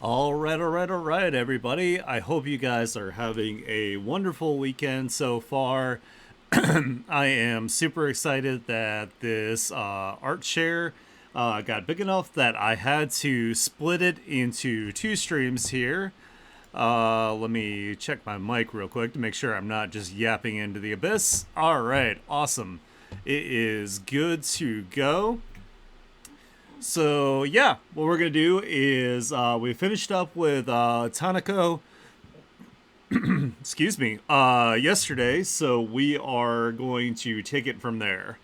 All right, everybody. I hope you guys are having a wonderful weekend so far. I am super excited that this art share got big enough that I had to split it into two streams here. Let me check my mic real quick to make sure I'm not just yapping into the abyss. All right, awesome. It is good to go. So yeah, what we're gonna do is we finished up with Tanako. Excuse me. Yesterday, so we are going to take it from there.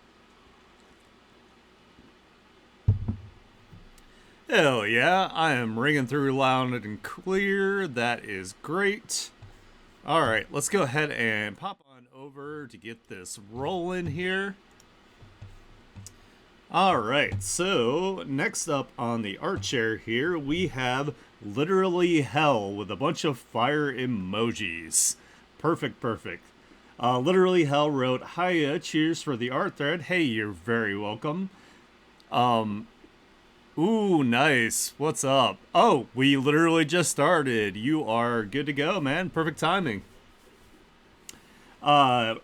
Hell yeah, I am ringing through loud and clear. That is great. All right, let's go ahead and pop on over to get this rolling here. All right, so next up on the art chair here, we have Literally Hell with a bunch of fire emojis. Perfect, perfect. Literally Hell wrote, Hiya, cheers for the art thread. Hey, you're very welcome. Ooh, nice. What's up? Oh, we literally just started. You are good to go, man. Perfect timing. Uh,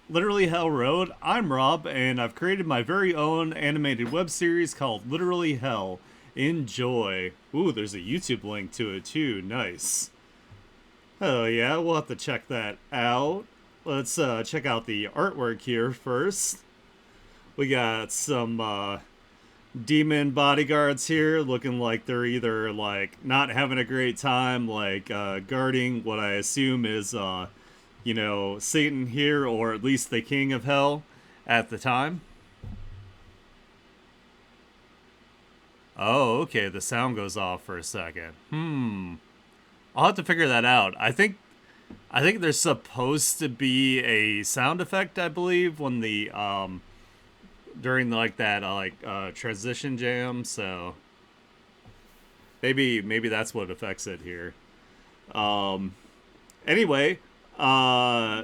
Literally Hell wrote, I'm Rob, and I've created my very own animated web series called Literally Hell. Enjoy. Ooh, there's a YouTube link to it too. Nice. Oh yeah, we'll have to check that out. Let's check out the artwork here first. We got some demon bodyguards here looking like they're either like not having a great time, like guarding what I assume is Satan here, or at least the king of hell at the time. Oh, okay, the sound goes off for a second. I'll have to figure that out. I think there's supposed to be a sound effect, I believe, when the during like that transition jam, so maybe that's what affects it here. Um anyway, uh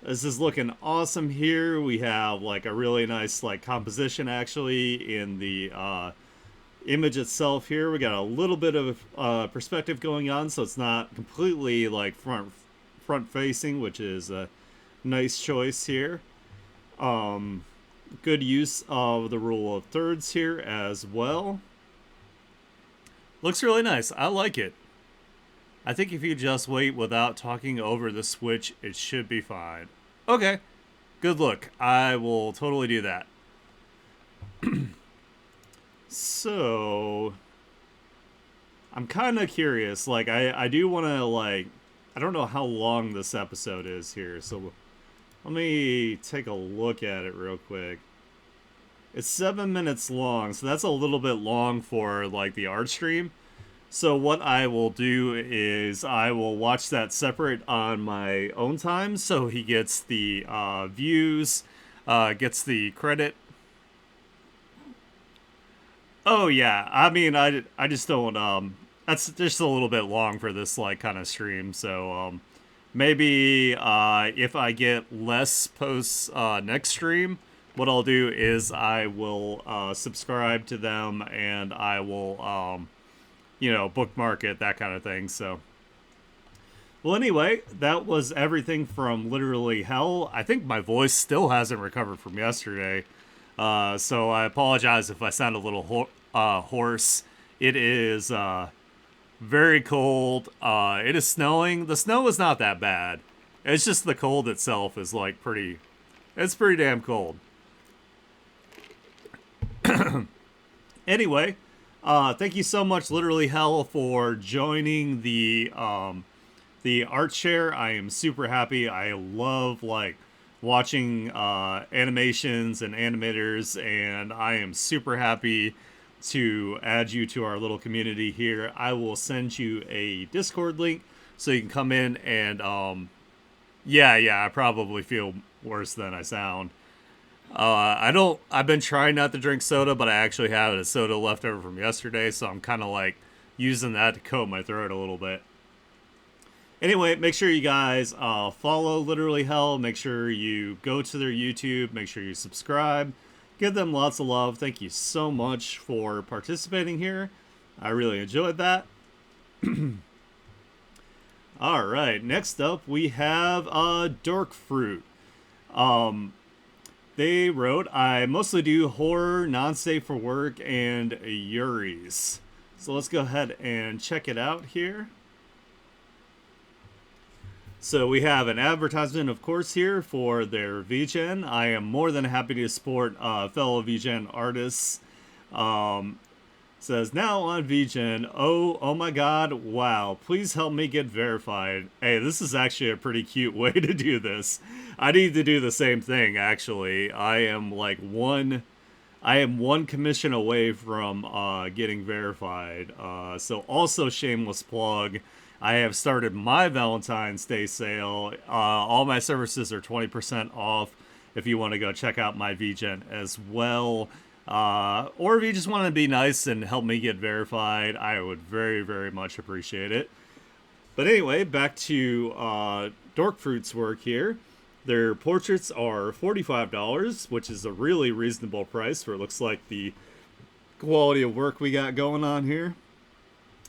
this is looking awesome here. We have like a really nice like composition actually in the image itself here. We got a little bit of perspective going on, so it's not completely like front facing, which is a nice choice here. Um, Good use of the rule of thirds here as well. Looks really nice. I like it. I think if you just wait without talking over the switch, it should be fine. Okay. Good look. I will totally do that. So, I'm kind of curious. Like, I do want to, like, I don't know how long this episode is here. So, let me take a look at it real quick. It's 7 minutes long, so that's a little bit long for, like, the art stream. So, what I will do is I will watch that separate on my own time so he gets the views, gets the credit. Oh yeah, I mean, I just don't. That's just a little bit long for this like kind of stream. So maybe if I get less posts next stream, what I'll do is I will subscribe to them and I will bookmark it, that kind of thing. So. Well, anyway, that was everything from Literally Hell. I think my voice still hasn't recovered from yesterday. So I apologize if I sound a little hoarse. It is very cold. It is snowing. The snow is not that bad. It's just the cold itself is like pretty. It's pretty damn cold. Anyway, thank you so much, Literally Hell, for joining the art share. I am super happy. I love like watching animations and animators, and I am super happy to add you to our little community here. I will send you a Discord link so you can come in and yeah, I probably feel worse than I sound. I don't. I've been trying not to drink soda, but I actually have a soda left over from yesterday, so I'm kind of like using that to coat my throat a little bit. Anyway, make sure you guys follow Literally Hell. Make sure you go to their YouTube. Make sure you subscribe. Give them lots of love. Thank you so much for participating here. I really enjoyed that. All right, next up we have Dark Fruit. Um, they wrote, I mostly do horror, non-safe for work, and Yuri's. So let's go ahead and check it out here. So we have an advertisement, of course, here for their VGen. I am more than happy to support fellow VGen artists. Um, Says now on VGen. Oh my God! Wow! Please help me get verified. Hey, this is actually a pretty cute way to do this. I need to do the same thing. Actually, I am one commission away from getting verified. So also shameless plug. I have started my Valentine's Day sale. All my services are 20% off if you want to go check out my VGen as well. Or if you just want to be nice and help me get verified, I would very, very much appreciate it. But anyway, back to Dork Fruit's work here. Their portraits are $45, which is a really reasonable price for it looks like the quality of work we got going on here.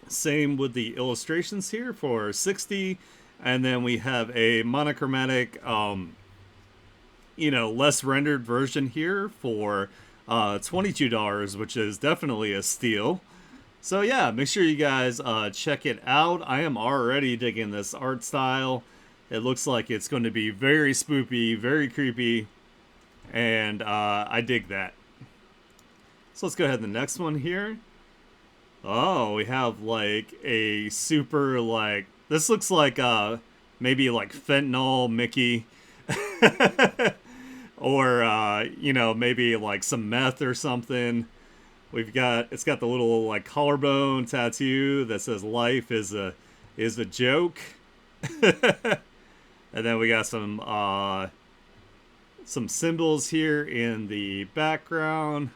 Same with the illustrations here for $60, and then we have a monochromatic, less rendered version here for $22, which is definitely a steal. So yeah, make sure you guys check it out. I am already digging this art style. It looks like it's going to be very spoopy, very creepy, and I dig that. So let's go ahead to the next one here. Oh, we have like a super this looks like maybe like fentanyl Mickey. Or maybe like some meth or something. It's got the little like collarbone tattoo that says life is a joke. And then we got some symbols here in the background.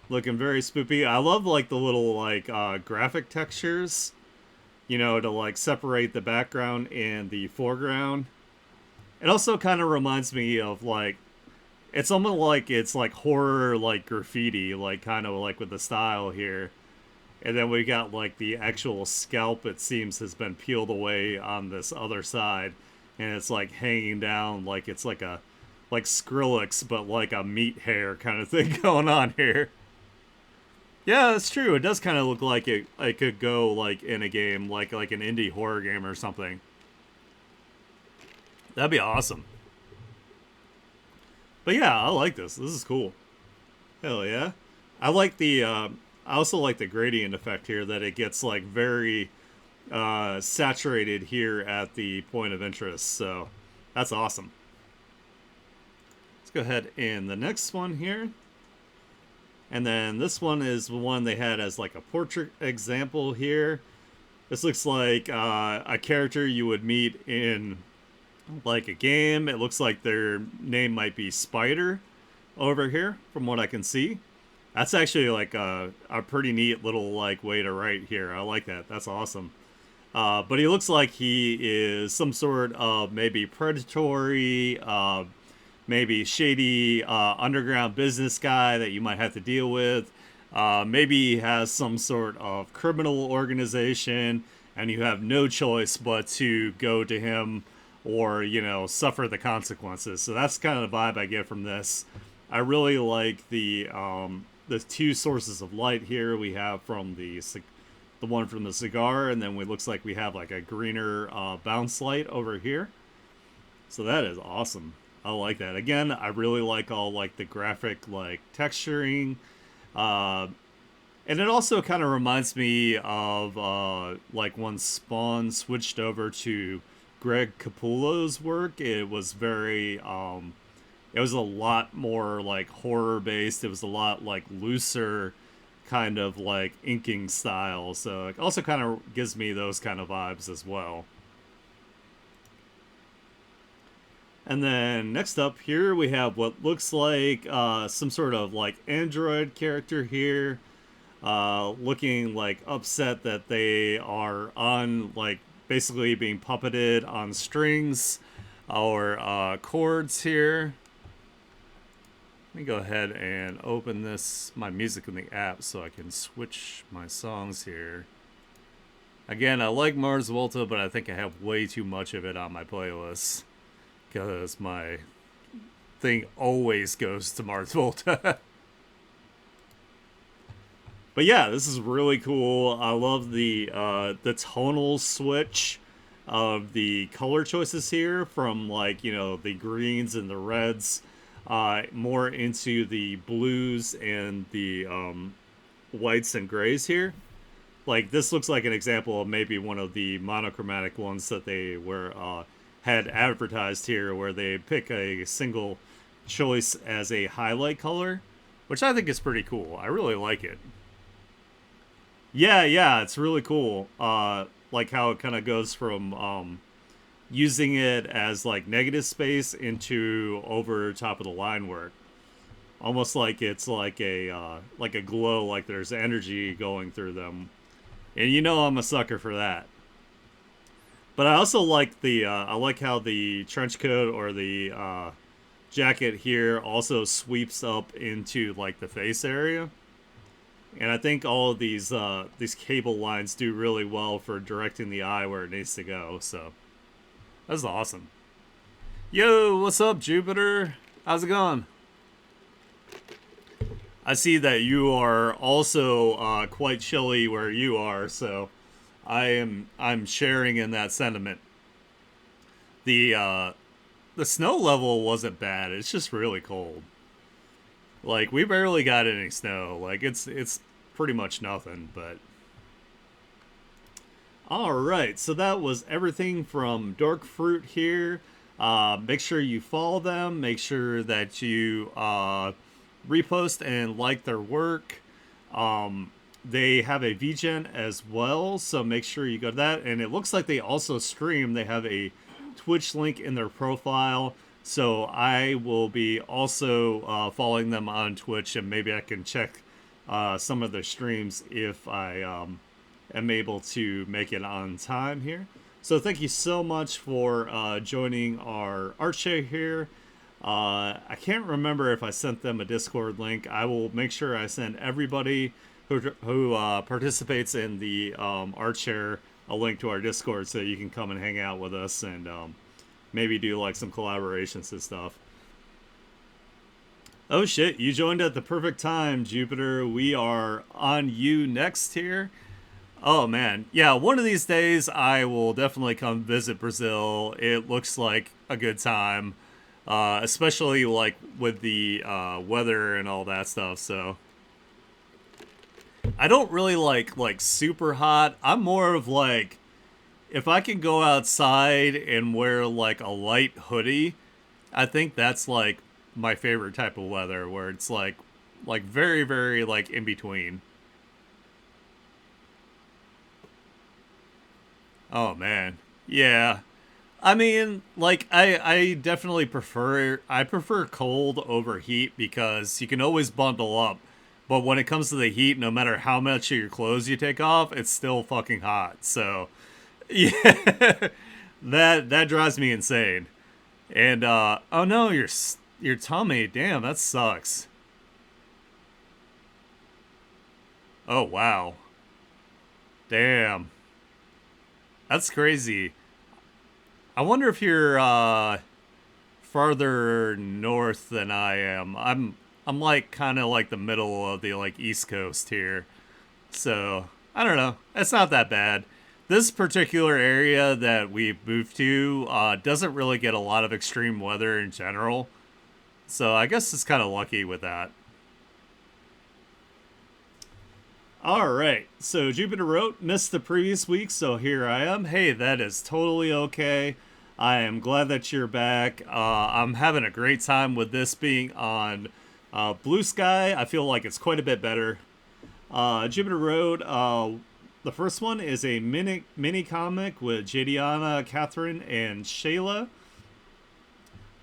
Looking very spoopy. I love like the little like graphic textures, to like separate the background and the foreground. It also kind of reminds me of like, it's almost like it's like horror, like graffiti, like kind of like with the style here. And then we got like the actual scalp, it seems, has been peeled away on this other side. And it's like hanging down like it's like Skrillex, but like a meat hair kind of thing going on here. Yeah, that's true. It does kind of look like it could go like in a game, like an indie horror game or something. That'd be awesome. But yeah, I like this. This is cool. Hell yeah. I like I also like the gradient effect here, that it gets like very saturated here at the point of interest. So that's awesome. Let's go ahead and the next one here. And then this one is the one they had as like a portrait example here. This looks like a character you would meet in like a game. It looks like their name might be Spider over here from what I can see. That's actually like a pretty neat little like way to write here. I like that. That's awesome. But he looks like he is some sort of maybe predatory, maybe shady underground business guy that you might have to deal with. Maybe he has some sort of criminal organization and you have no choice but to go to him or, suffer the consequences. So that's kind of the vibe I get from this. I really like the two sources of light here. We have from the one from the cigar, and then it looks like we have like a greener bounce light over here. So that is awesome. I like that. Again, I really like all like the graphic like texturing. And it also kind of reminds me of like when Spawn switched over to Greg Capullo's work. It was very it was a lot more like horror based. It was a lot like looser kind of like inking style. So it also kind of gives me those kind of vibes as well. And then next up here we have what looks like some sort of like android character here, looking like upset that they are on like basically being puppeted on strings or chords here. Let me go ahead and open my music in the app so I can switch my songs here. Again, I like Mars Volta, but I think I have way too much of it on my playlist because my thing always goes to Mars Volta. But yeah, this is really cool. I love the tonal switch of the color choices here from like the greens and the reds, more into the blues and the whites and grays here. Like this looks like an example of maybe one of the monochromatic ones that they were had advertised here, where they pick a single choice as a highlight color, which I think is pretty cool. I really like it. Yeah, it's really cool. Like how it kind of goes from using it as like negative space into over top of the line work, almost like it's like a glow, like there's energy going through them, and I'm a sucker for that. But I also like the I like how the trench coat or the jacket here also sweeps up into like the face area. And I think all of these cable lines do really well for directing the eye where it needs to go. So that's awesome. Yo, what's up, Jupiter? How's it going? I see that you are also quite chilly where you are, so I'm sharing in that sentiment. The the snow level wasn't bad. It's just really cold. Like we barely got any snow. Like it's pretty much nothing, but all right. So that was everything from Dark Fruit here. Make sure you follow them. Make sure that you repost and like their work. They have a VGen as well, so make sure you go to that. And it looks like they also stream. They have a Twitch link in their profile. So I will be also following them on Twitch, and maybe I can check some of their streams if I am able to make it on time here. So thank you so much for joining our art show here. I can't remember if I sent them a Discord link. I will make sure I send everybody who participates in the art share a link to our Discord so you can come and hang out with us and maybe do like some collaborations and stuff. Oh shit, you joined at the perfect time, Jupiter. We are on you next here. Oh man, yeah, one of these days I will definitely come visit Brazil. It looks like a good time, especially like with the weather and all that stuff. So I don't really like super hot. I'm more of like if I can go outside and wear like a light hoodie, I think that's like my favorite type of weather where it's like very very like in between. Oh man. Yeah. I mean, like I definitely prefer cold over heat because you can always bundle up. But when it comes to the heat, no matter how much of your clothes you take off, it's still fucking hot. So, yeah. That drives me insane. And oh no, your tummy. Damn, that sucks. Oh wow. Damn. That's crazy. I wonder if you're farther north than I am. I'm like kind of like the middle of the like East Coast here. So, I don't know. It's not that bad. This particular area that we moved to doesn't really get a lot of extreme weather in general. So, I guess it's kind of lucky with that. All right. So Jupiter wrote, missed the previous week, so here I am. Hey, that is totally okay. I am glad that you're back. I'm having a great time with this being on Blue Sky. I feel like it's quite a bit better. Jupiter wrote, the first one is a mini comic with Jadiana, Catherine, and Shayla.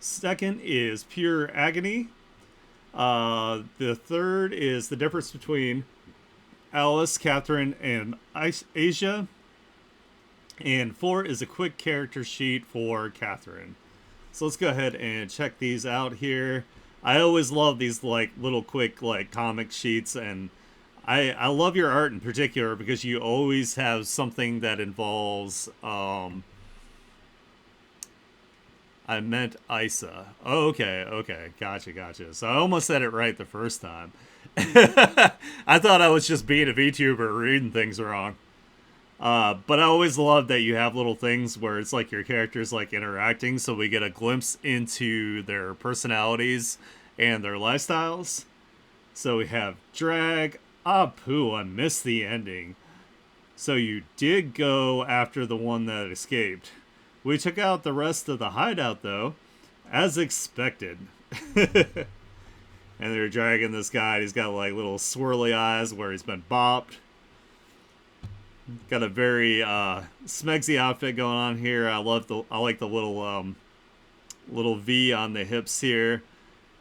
Second is Pure Agony. The third is the difference between Alice, Catherine, and Asia. And 4 is a quick character sheet for Catherine. So let's go ahead and check these out here. I always love these like little quick like comic sheets, and I love your art in particular because you always have something that involves I meant Isa. Oh, okay, okay, gotcha. So I almost said it right the first time. I thought I was just being a VTuber reading things wrong. But I always love that you have little things where it's like your characters like interacting, so we get a glimpse into their personalities and their lifestyles. So we have Drag. Pooh, I missed the ending. So you did go after the one that escaped. We took out the rest of the hideout though, as expected. And they're dragging this guy. He's got like little swirly eyes where he's been bopped. Got a very smegsy outfit going on here. I like the little V on the hips here.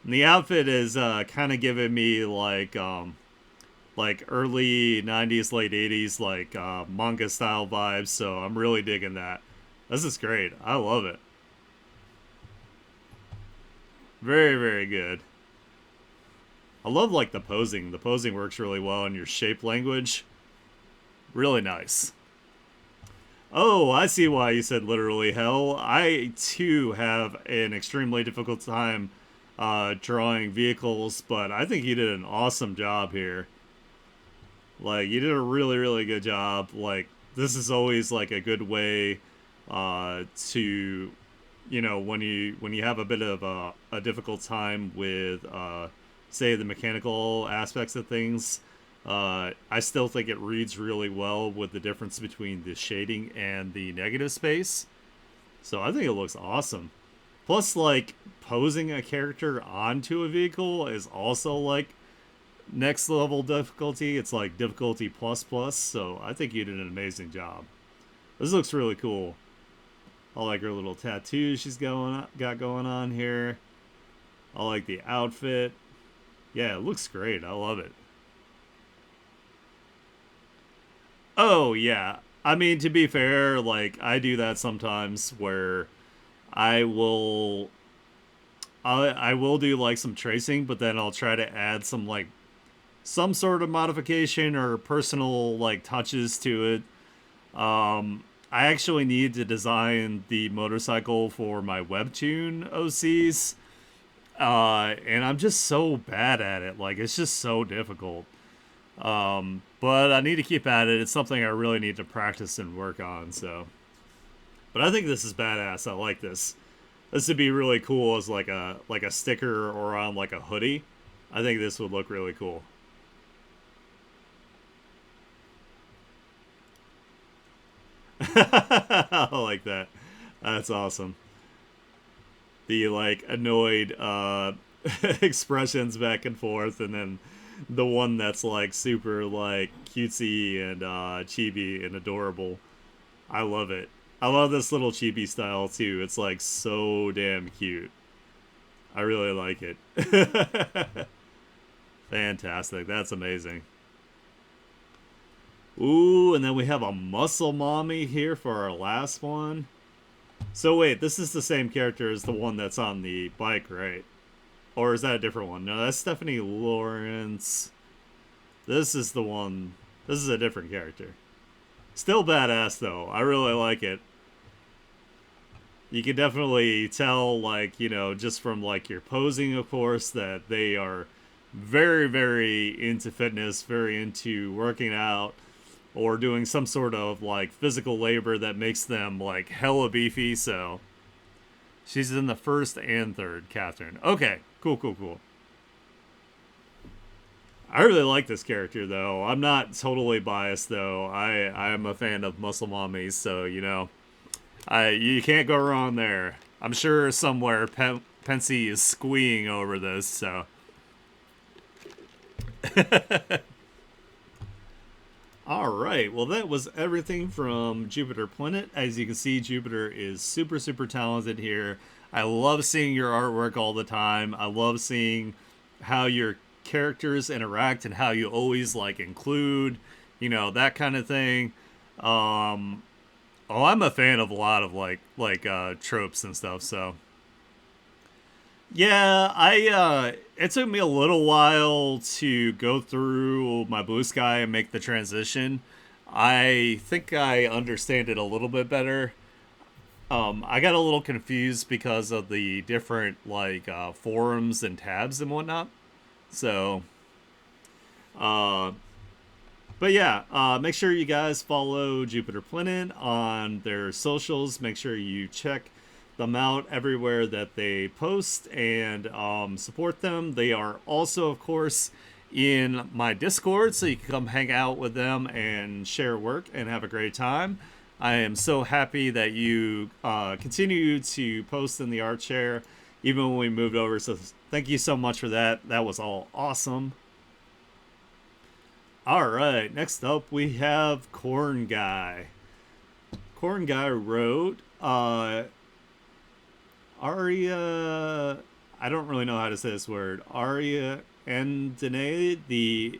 And the outfit is kind of giving me like early 90s, late 80s like manga style vibes, so I'm really digging that. This is great. I love it. Very, very good. I love like the posing. The posing works really well in your shape language. Really nice. Oh, I see why you said literally hell. I too have an extremely difficult time drawing vehicles, but I think you did an awesome job here. Like you did a really, really good job. Like this is always like a good way to, you know, when you have a bit of a difficult time with say the mechanical aspects of things. I still think it reads really well with the difference between the shading and the negative space. So I think it looks awesome. Plus, like, posing a character onto a vehicle is also, like, next level difficulty. It's like difficulty plus plus. So I think you did an amazing job. This looks really cool. I like her little tattoo got going on here. I like the outfit. Yeah, it looks great. I love it. Oh yeah. I mean, to be fair, like I do that sometimes where I will I will do like some tracing, but then I'll try to add some like some sort of modification or personal like touches to it. I actually need to design the motorcycle for my webtoon OCs. And I'm just so bad at it. Like it's just so difficult. But I need to keep at it. It's something I really need to practice and work on. So, but I think this is badass. I like this. This would be really cool as like a sticker or on like a hoodie. I think this would look really cool. I like that. That's awesome. The like annoyed expressions back and forth, and then the one that's like super like cutesy and chibi and adorable. I love it. I love this little chibi style too. It's like so damn cute. I really like it. Fantastic. That's amazing. Ooh, and then we have a muscle mommy here for our last one. So wait, this is the same character as the one that's on the bike, right? Or is that a different one? No, that's Stephanie Lawrence. This is the one. This is a different character. Still badass though. I really like it. You can definitely tell, like, you know, just from like your posing, of course, that they are very, very into fitness, very into working out, or doing some sort of like physical labor that makes them like hella beefy. So she's in the first and third, Catherine. Okay, cool. I really like this character though. I'm not totally biased though. I am a fan of muscle mommies, so you know, I you can't go wrong there. I'm sure somewhere Pensy is squeeing over this. So all right. Well, that was everything from Jupiter Planet. As you can see, Jupiter is super talented here. I love seeing your artwork all the time. I love seeing how your characters interact and how you always like include, you know, that kind of thing. Um, oh, I'm a fan of a lot of like tropes and stuff. So Yeah, it took me a little while to go through my Blue Sky and make the transition. I think I understand it a little bit better. I got a little confused because of the different forums and tabs and whatnot. So, uh, but yeah, make sure you guys follow Jupiter Planet on their socials. Make sure you check them out everywhere that they post and support them. They are also, of course, in my Discord, so you can come hang out with them and share work and have a great time. I am so happy that you continue to post in the art share, even when we moved over. So thank you so much for that. That was all awesome. All right, next up we have Corn Guy. Corn Guy wrote Aria. I don't really know how to say this word. Aria Endene, the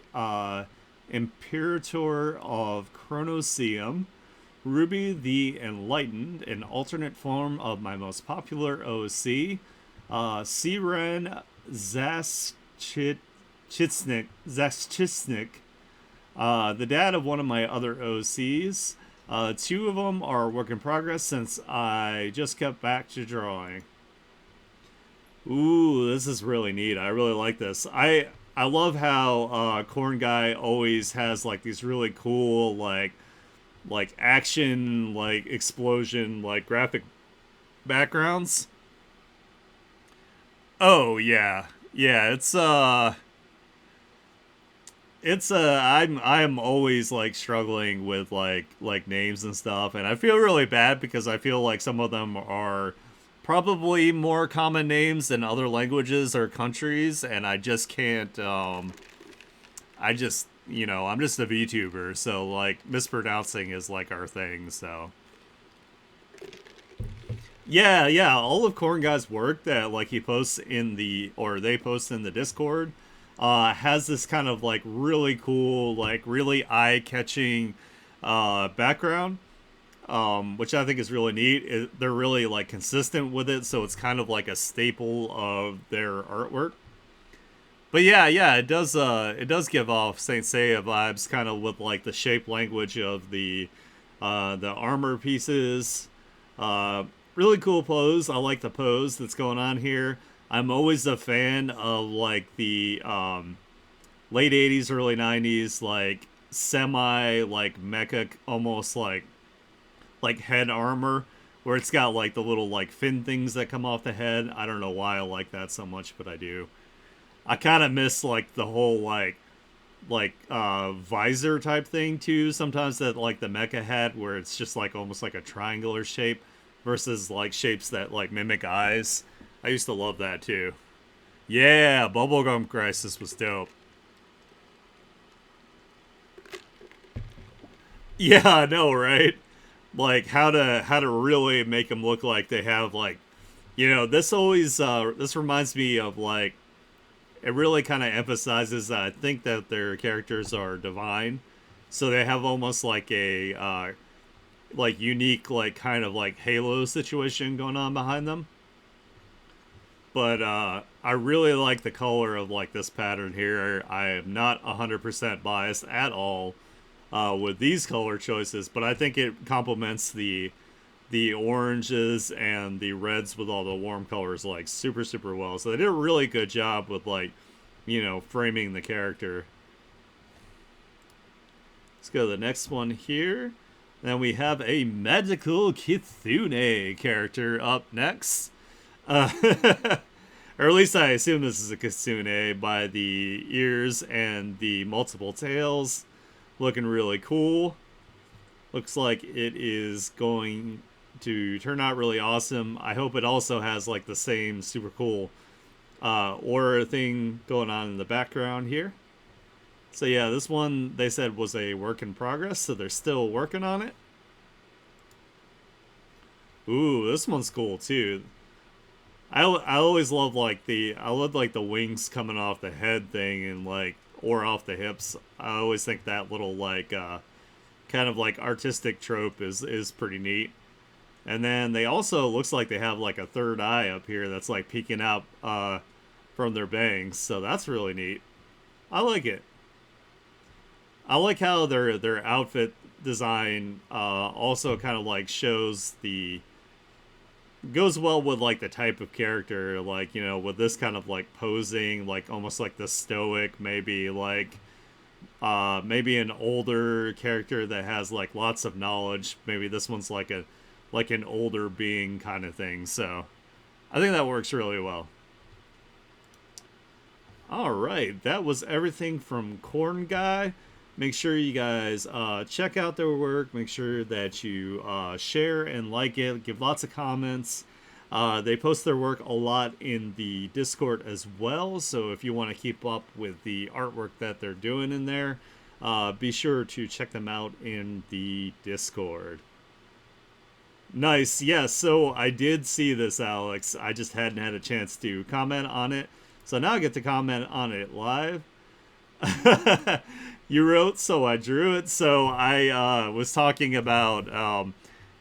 Imperator of Chronoseum. Ruby the Enlightened, an alternate form of my most popular OC. Siren Zaschitsnik, the dad of one of my other OCs. Two of them are work in progress since I just got back to drawing. Ooh, this is really neat. I really like this. I love how Corn Guy always has like these really cool action explosion graphic backgrounds. Oh yeah. Yeah, I'm always like struggling with names and stuff, and I feel really bad because I feel like some of them are probably more common names than other languages or countries, and I just can't I just I'm just a VTuber, so like mispronouncing is like our thing, so yeah, yeah, all of Corn Guy's work that like he posts in the or they post in the Discord has this kind of like really cool, like really eye-catching background, which I think is really neat. They're really like consistent with it, so it's kind of like a staple of their artwork. But yeah, yeah, it does give off Saint Seiya vibes, kind of with like the shape language of the armor pieces. Uh, Really cool pose. I like the pose that's going on here. I'm always a fan of like the late '80s, early '90s, like semi like mecha, almost like head armor, where it's got like the little like fin things that come off the head. I don't know why I like that so much, but I do. I kind of miss like the whole visor type thing too. Sometimes that like the mecha hat where it's just like almost like a triangular shape versus like shapes that like mimic eyes. I used to love that too. Yeah, Bubblegum Crisis was dope. Yeah, I know, right? Like how to really make them look like they have like this always this reminds me of like it really kind of emphasizes that I think that their characters are divine, so they have almost like a like unique like kind of like Halo situation going on behind them. But I really like the color of like this pattern here. I am not 100% biased at all with these color choices, but I think it complements the oranges and the reds with all the warm colors like super super well. So they did a really good job with like framing the character. Let's go to the next one here. Then we have a magical Kitsune character up next. Uh, or at least I assume this is a Kitsune by the ears and the multiple tails. Looking really cool. Looks like it is going to turn out really awesome. I hope it also has like the same super cool aura thing going on in the background here. So yeah, this one they said was a work in progress, so they're still working on it. Ooh, this one's cool too. I always love like I love like the wings coming off the head thing and like or off the hips. I always think that little like kind of like artistic trope is pretty neat. And then they also looks like they have like a third eye up here that's like peeking out from their bangs. So that's really neat. I like it. I like how their outfit design also kind of like shows the goes well with like the type of character, like, you know, with this kind of like posing, like almost like the stoic, maybe like maybe an older character that has like lots of knowledge. Maybe this one's like an older being kind of thing. So I think that works really well. All right, that was everything from Corn Guy. Make sure you guys check out their work. Make sure that you share and like it. Give lots of comments. They post their work a lot in the Discord as well. So if you want to keep up with the artwork that they're doing in there, be sure to check them out in the Discord. Nice. Yes. So I did see this, Alex. I just hadn't had a chance to comment on it. So now I get to comment on it live. You wrote, so I drew it. So I was talking about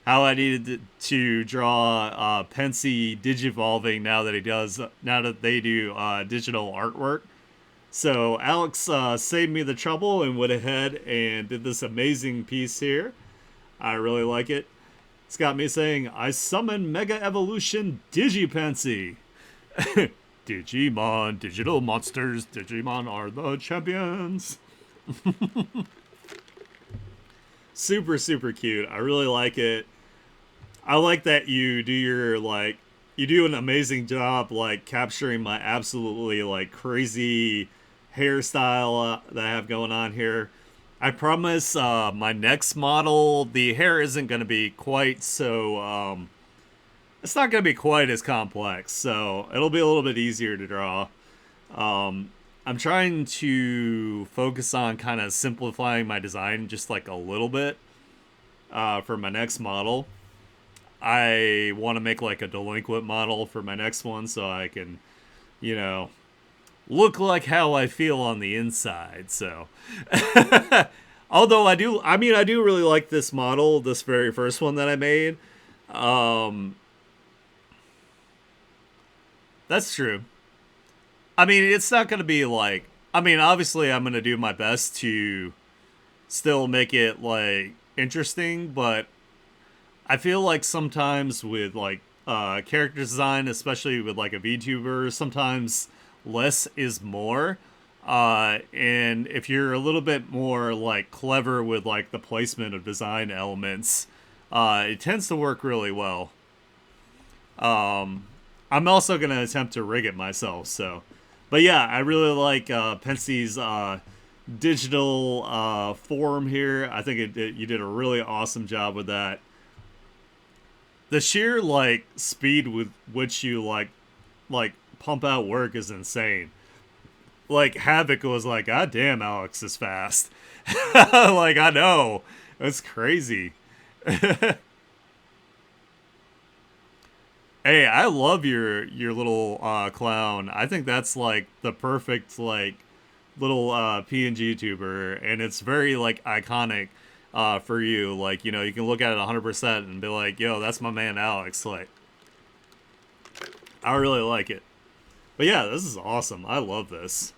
how I needed to draw Pensy digivolving now that they do digital artwork. So Alex saved me the trouble and went ahead and did this amazing piece here. I really like it. It's got me saying, I summon Mega Evolution Digipensy. Digimon, digital monsters, Digimon are the champions. Super, super cute. I really like it. I like that you do an amazing job like capturing my absolutely like crazy hairstyle that I have going on here. I promise my next model, the hair isn't going to be quite so it's not going to be quite as complex, so it'll be a little bit easier to draw. I'm trying to focus on kind of simplifying my design just like a little bit for my next model. I want to make like a delinquent model for my next one so I can, you know, look like how I feel on the inside. So, although I do really like this model, this very first one that I made. Um, that's true. I mean, it's not going to be like, I mean, obviously, I'm going to do my best to still make it like interesting, but I feel like sometimes with like character design, especially with like a VTuber, sometimes less is more. And if you're a little bit more like clever with like the placement of design elements, it tends to work really well. I'm also gonna attempt to rig it myself. So, but yeah, I really like Pensy's digital form here. I think you did a really awesome job with that. The sheer like speed with which you like pump out work is insane. Like Havoc was like, God damn, Alex is fast. Like I know, it's crazy. Hey, I love your little clown. I think that's like the perfect like little PNG tuber, and it's very like iconic for you. Like, you know, you can look at it 100% and be like, "Yo, that's my man Alex." Like, I really like it. But yeah, this is awesome. I love this.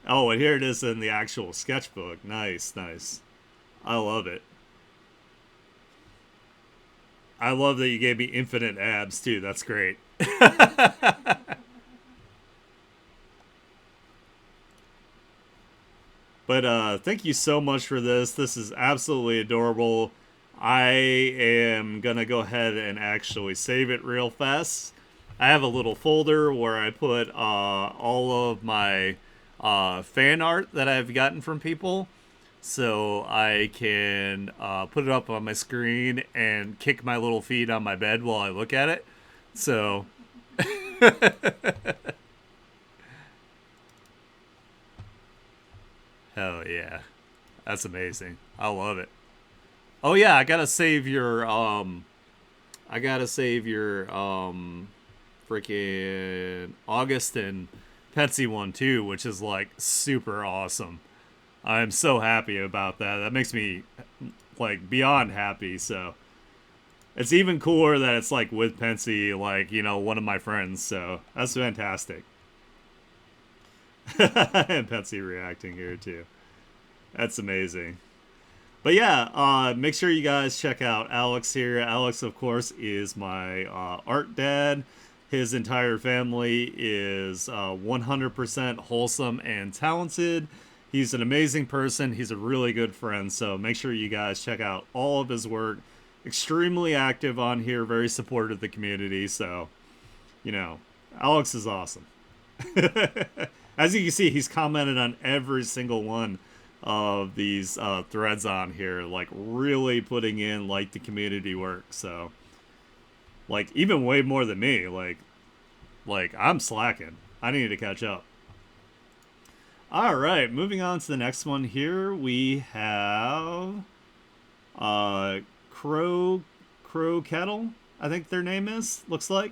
Oh, and here it is in the actual sketchbook. Nice, nice. I love it. I love that you gave me infinite abs too. That's great. But thank you so much for this. This is absolutely adorable. I am gonna go ahead and actually save it real fast. I have a little folder where I put all of my fan art that I've gotten from people, so I can put it up on my screen and kick my little feet on my bed while I look at it. So, hell yeah, that's amazing. I love it. Oh yeah, I gotta save your freaking August and Petsy one too, which is like super awesome. I'm so happy about that. That makes me like beyond happy. So It's even cooler that it's like with Pensy, like, one of my friends. So that's fantastic. And Pensy reacting here too. That's amazing. But yeah, make sure you guys check out Alex here. Alex, of course, is my art dad. His entire family is 100% wholesome and talented. He's an amazing person. He's a really good friend. So make sure you guys check out all of his work. Extremely active on here, very supportive of the community. So, you know, Alex is awesome. As you can see, he's commented on every single one of these threads on here, like really putting in like the community work. So, like even way more than me. Like I'm slacking. I need to catch up. All right, moving on to the next one here. We have uh Crow Kettle, I think their name is. Looks like.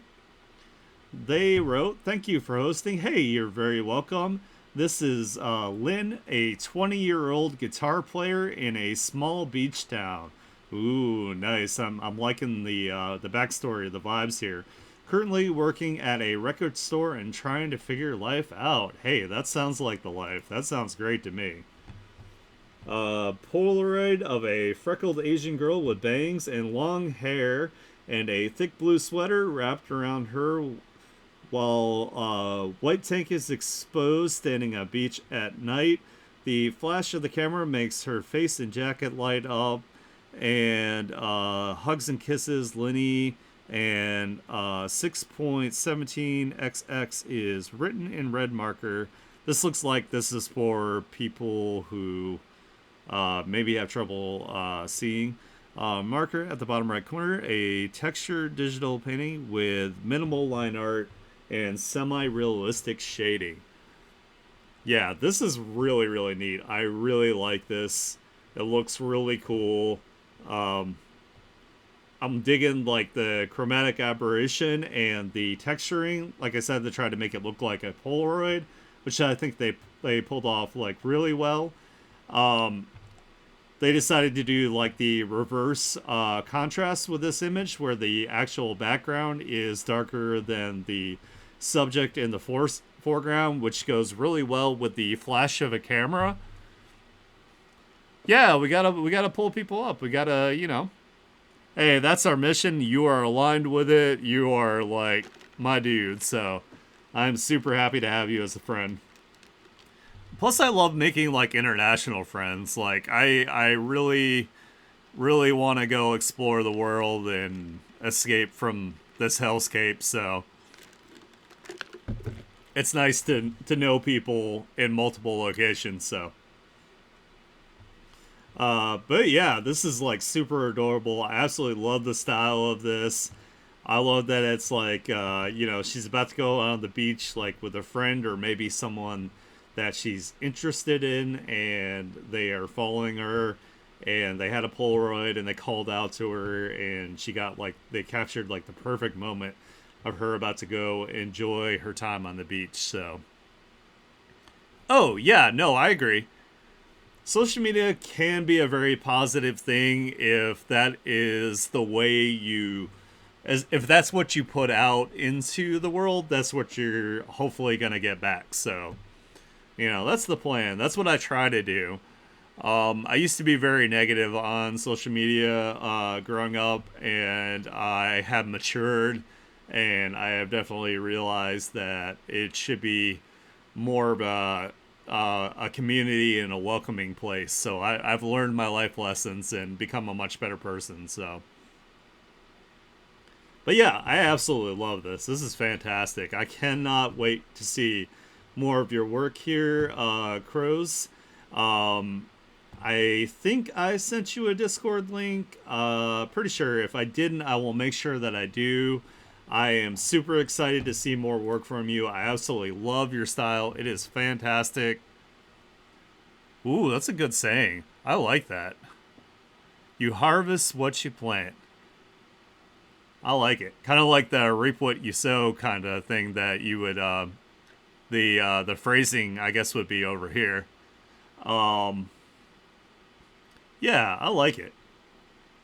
They wrote, "Thank you for hosting. Hey, you're very welcome. This is Lynn, a 20-year-old guitar player in a small beach town." Ooh, nice. I'm liking the backstory, the vibes here. "Currently working at a record store and trying to figure life out." Hey, that sounds like the life. That sounds great to me. Polaroid of a freckled Asian girl with bangs and long hair and a thick blue sweater wrapped around her while white tank is exposed, standing on beach at night. The flash of the camera makes her face and jacket light up, and hugs and kisses Lenny. And 6.17xx is written in red marker. This looks like this is for people who maybe have trouble seeing. Marker at the bottom right corner, a textured digital painting with minimal line art and semi-realistic shading. Yeah, this is really, really neat. I really like this. It looks really cool. Um, I'm digging like the chromatic aberration and the texturing. Like I said, they tried to make it look like a Polaroid, which I think they pulled off like really well. Um, they decided to do like the reverse contrast with this image, where the actual background is darker than the subject in the foreground, which goes really well with the flash of a camera. Yeah, we gotta pull people up. We gotta, hey, that's our mission. You are aligned with it. You are like my dude. So I'm super happy to have you as a friend. Plus, I love making like international friends. Like I really, really want to go explore the world and escape from this hellscape. So it's nice to know people in multiple locations. So, but yeah, this is like super adorable. I absolutely love the style of this. I love that it's like, she's about to go on the beach like with a friend or maybe someone that she's interested in, and they are following her. And they had a Polaroid, and they called out to her, and she got like they captured like the perfect moment of her about to go enjoy her time on the beach. So, oh yeah, no, I agree. Social media can be a very positive thing if that is the way you, as if that's what you put out into the world, that's what you're hopefully gonna get back. So, that's the plan. That's what I try to do. I used to be very negative on social media growing up, and I have matured, and I have definitely realized that it should be more of a community and a welcoming place. So I've learned my life lessons and become a much better person. So, but yeah, I absolutely love this. This is fantastic. I cannot wait to see more of your work here, Crows. Um, I think I sent you a Discord link. Pretty sure. If I didn't, I will make sure that I do. I am super excited to see more work from you. I absolutely love your style. It is fantastic. Ooh, that's a good saying. I like that. You harvest what you plant. I like it. Kind of like the reap what you sow kind of thing that you would the phrasing I guess would be over here. Um, yeah, I like it.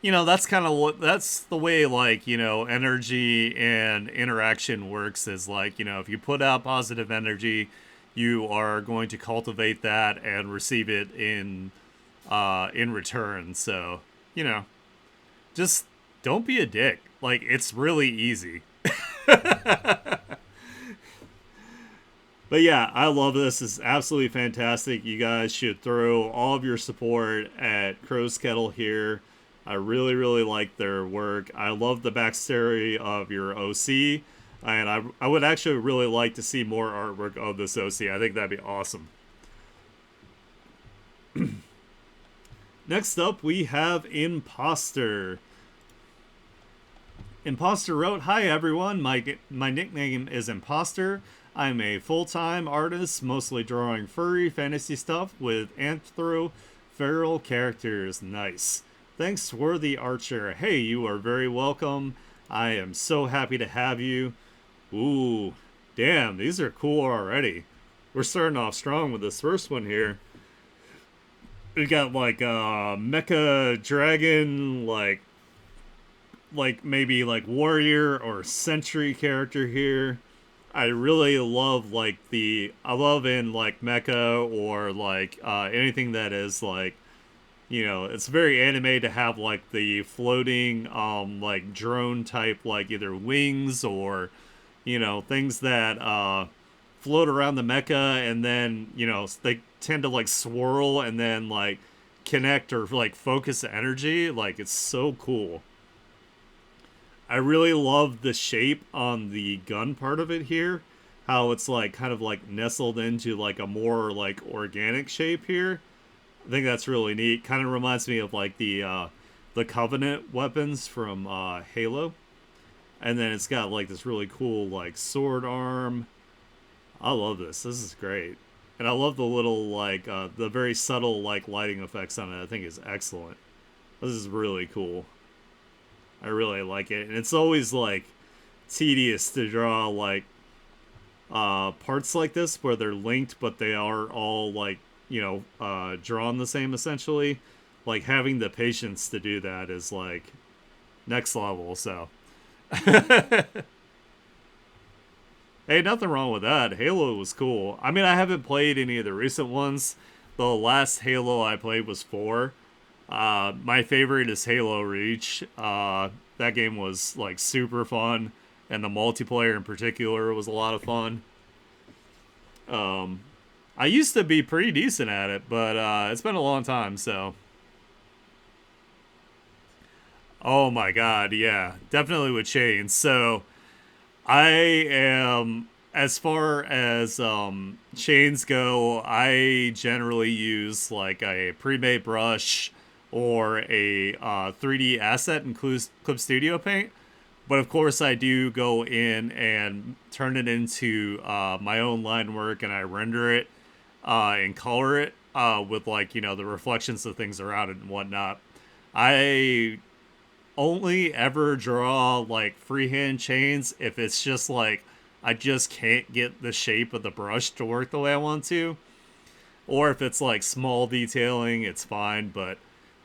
you know, that's kind of what, that's the way, like, you know, energy and interaction works, is like, you know, if you put out positive energy, you are going to cultivate that and receive it in return. So, you know, just don't be a dick. Like, it's really easy. But yeah, I love this. It's absolutely fantastic. You guys should throw all of your support at Crow's Kettle here. I really, really like their work. I love the backstory of your OC, and I would actually really like to see more artwork of this OC. I think that'd be awesome. Next up, we have Imposter. Imposter wrote, "Hi everyone, my nickname is Imposter. I'm a full-time artist, mostly drawing furry fantasy stuff with anthro feral characters. Nice. Thanks, Swarthy Archer. Hey, you are very welcome. I am so happy to have you. Ooh, damn, these are cool already. We're starting off strong with this first one here. We got like a mecha dragon, like maybe like warrior or sentry character here. I really love like I love in like mecha or like anything that is like, you know, it's very anime to have like the floating like drone type, like either wings or, you know, things that float around the mecha, and then, you know, they tend to like swirl and then like connect or like focus energy. Like, it's so cool. I really love the shape on the gun part of it here. How it's like kind of like nestled into like a more like organic shape here. I think that's really neat. Kind of reminds me of like the Covenant weapons from Halo. And then it's got like this really cool like sword arm. I love this. This is great. And I love the little like the very subtle like lighting effects on it. I think is excellent. This is really cool. I really like it. And it's always like tedious to draw like parts like this where they're linked but they are all like, you know, drawn the same essentially. Like, having the patience to do that is like next level. So hey, nothing wrong with that. Halo was cool. I mean, I haven't played any of the recent ones. The last Halo I played was 4. My favorite is Halo Reach. That game was like super fun, and the multiplayer in particular was a lot of fun. I used to be pretty decent at it, but it's been a long time, so. Oh my god, yeah, definitely with chains. So I am, as far as chains go, I generally use like a pre-made brush or a 3D asset in Clip Studio Paint. But of course, I do go in and turn it into my own line work, and I render it and color it with, like, you know, the reflections of things around it and whatnot. I only ever draw like freehand chains if it's just like I just can't get the shape of the brush to work the way I want to, or if it's like small detailing, it's fine. But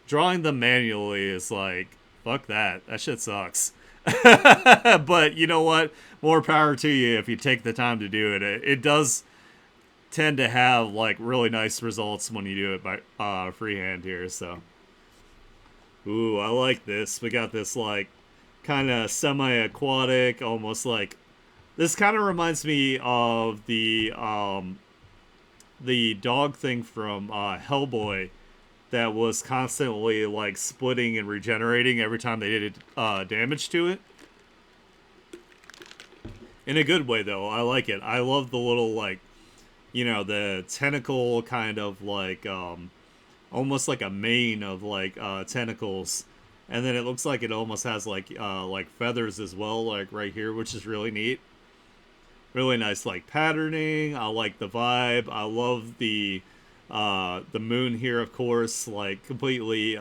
drawing them manually is like, fuck that. That shit sucks. But you know what? More power to you if you take the time to do it. It does tend to have like really nice results when you do it by freehand here. So, ooh, I like this. We got this like kind of semi-aquatic, almost like, this kind of reminds me of the dog thing from Hellboy that was constantly like splitting and regenerating every time they did damage to it. In a good way, though. I like it. I love the little, like, you know, the tentacle kind of like almost like a mane of like tentacles, and then it looks like it almost has like feathers as well, like right here, which is really neat. Really nice like patterning. I like the vibe. I love the moon here, of course, like completely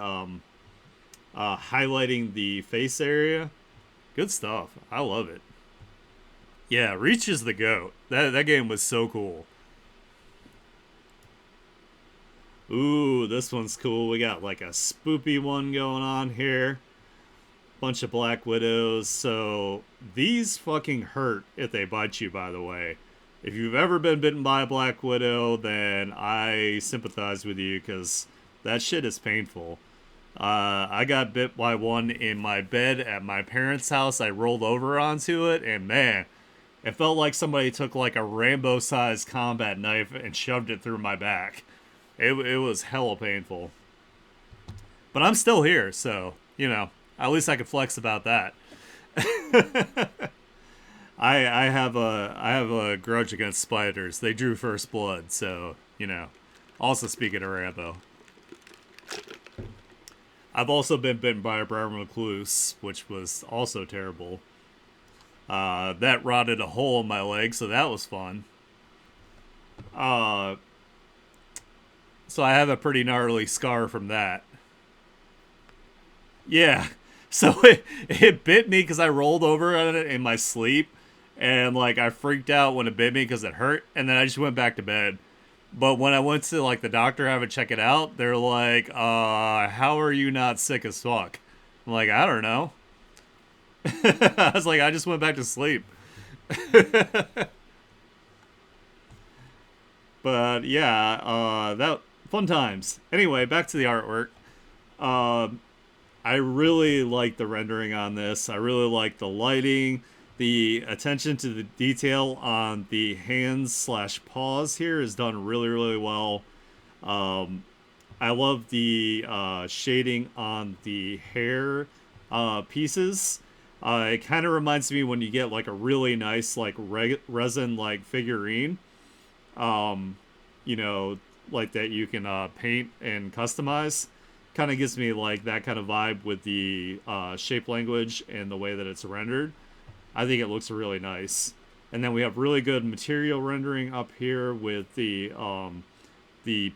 highlighting the face area. Good stuff. I love it. Yeah, Reach is the goat. That game was so cool. Ooh, this one's cool. We got like a spoopy one going on here. Bunch of Black Widows. So these fucking hurt if they bite you, by the way. If you've ever been bitten by a Black Widow, then I sympathize with you because that shit is painful. I got bit by one in my bed at my parents' house. I rolled over onto it, and man, it felt like somebody took like a Rambo-sized combat knife and shoved it through my back. It was hella painful. But I'm still here, so, at least I can flex about that. I have a grudge against spiders. They drew first blood, so, Also speaking of Rambo. I've also been bitten by a brown recluse, which was also terrible. That rotted a hole in my leg, so that was fun. Uh, so I have a pretty gnarly scar from that. Yeah. So it bit me because I rolled over on it in my sleep, and like I freaked out when it bit me because it hurt, and then I just went back to bed. But when I went to like the doctor have it check it out, they're like, how are you not sick as fuck? I'm like, I don't know. I was like, I just went back to sleep. But yeah, that fun times. Anyway, back to the artwork. Um, I really like the rendering on this. I really like the lighting, the attention to the detail on the hands slash paws here is done really, really well. Um, I love the shading on the hair pieces. It kind of reminds me when you get like a really nice like resin like figurine, um, you know, like that you can paint and customize. Kind of gives me like that kind of vibe with the shape language and the way that it's rendered. I think it looks really nice. And then we have really good material rendering up here with the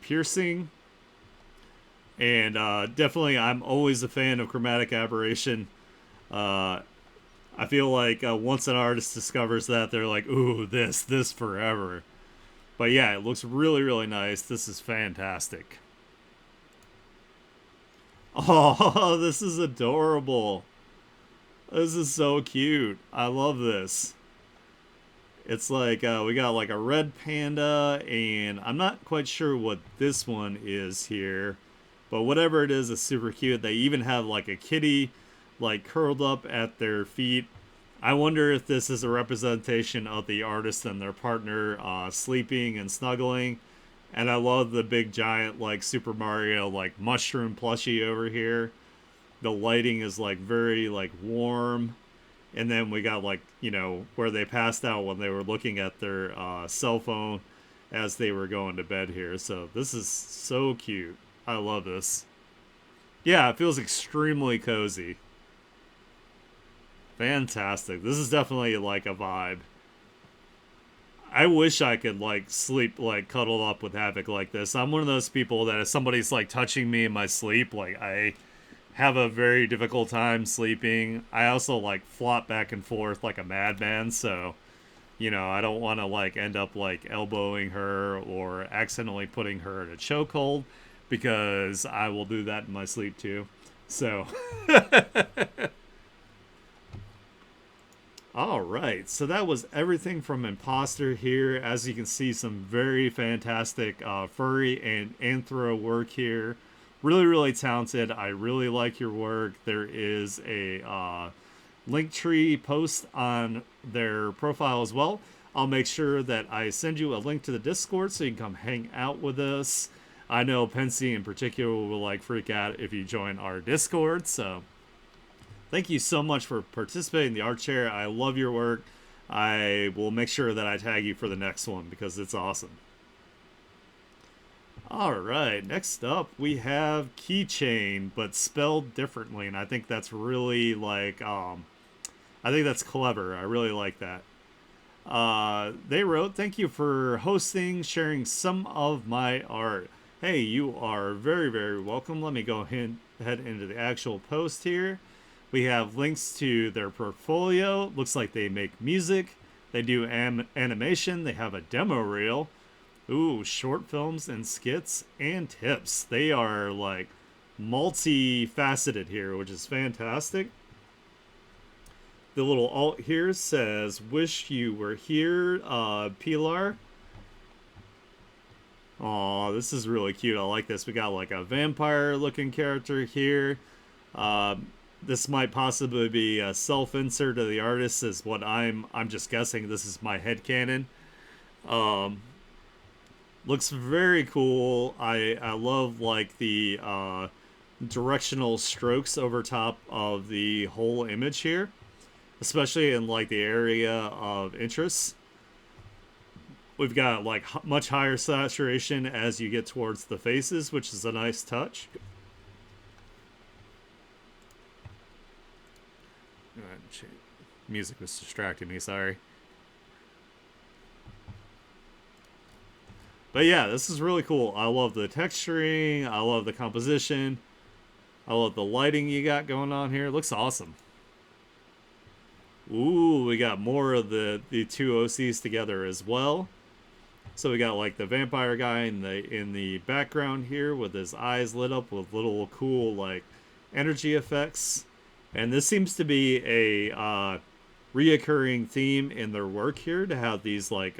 piercing. And definitely, I'm always a fan of chromatic aberration. Uh, I feel like once an artist discovers that, they're like, ooh, this forever. But yeah, it looks really, really nice. This is fantastic. Oh, this is adorable. This is so cute. I love this. It's like we got like a red panda, and I'm not quite sure what this one is here, but whatever it is super cute. They even have like a kitty, like curled up at their feet. I wonder if this is a representation of the artist and their partner sleeping and snuggling. And I love the big giant like Super Mario like mushroom plushie over here. The lighting is like very like warm, and then we got like where they passed out when they were looking at their cell phone as they were going to bed here. So this is so cute. I love this. Yeah, it feels extremely cozy. Fantastic. This is definitely like a vibe. I wish I could like sleep like cuddled up with Havoc like this. I'm one of those people that if somebody's like touching me in my sleep, like I have a very difficult time sleeping. I also like flop back and forth like a madman, so I don't want to like end up like elbowing her or accidentally putting her in a chokehold because I will do that in my sleep too. So all right, so that was everything from Imposter here. As you can see, some very fantastic furry and anthro work here. Really, really talented. I really like your work. There is a Linktree post on their profile as well. I'll make sure that I send you a link to the Discord so you can come hang out with us. I know Pensy in particular will like freak out if you join our Discord, so thank you so much for participating in the art chair. I love your work. I will make sure that I tag you for the next one because it's awesome. All right, next up we have Keychain, but spelled differently, and I think that's really like I think that's clever. I really like that. They wrote, "Thank you for hosting, sharing some of my art." Hey, you are very, very welcome. Let me go ahead into the actual post here. We have links to their portfolio. Looks like they make music. They do animation. They have a demo reel. Ooh, short films and skits and tips. They are like multifaceted here, which is fantastic. the little alt here says, "Wish you were here, Pilar." Aw, this is really cute. I like this. We got like a vampire looking character here. Uh, this might possibly be a self-insert of the artist, is what I'm just guessing. This is my headcanon. Um, Looks very cool. I love like the directional strokes over top of the whole image here, especially in like the area of interest. We've got like much higher saturation as you get towards the faces, which is a nice touch. Music was distracting me, sorry. But yeah, this is really cool. I love the texturing. I love the composition. I love the lighting you got going on here. It looks awesome. Ooh, we got more of the two OCs together as well. So we got like the vampire guy in the background here with his eyes lit up with little cool like energy effects. And this seems to be a reoccurring theme in their work here, to have these like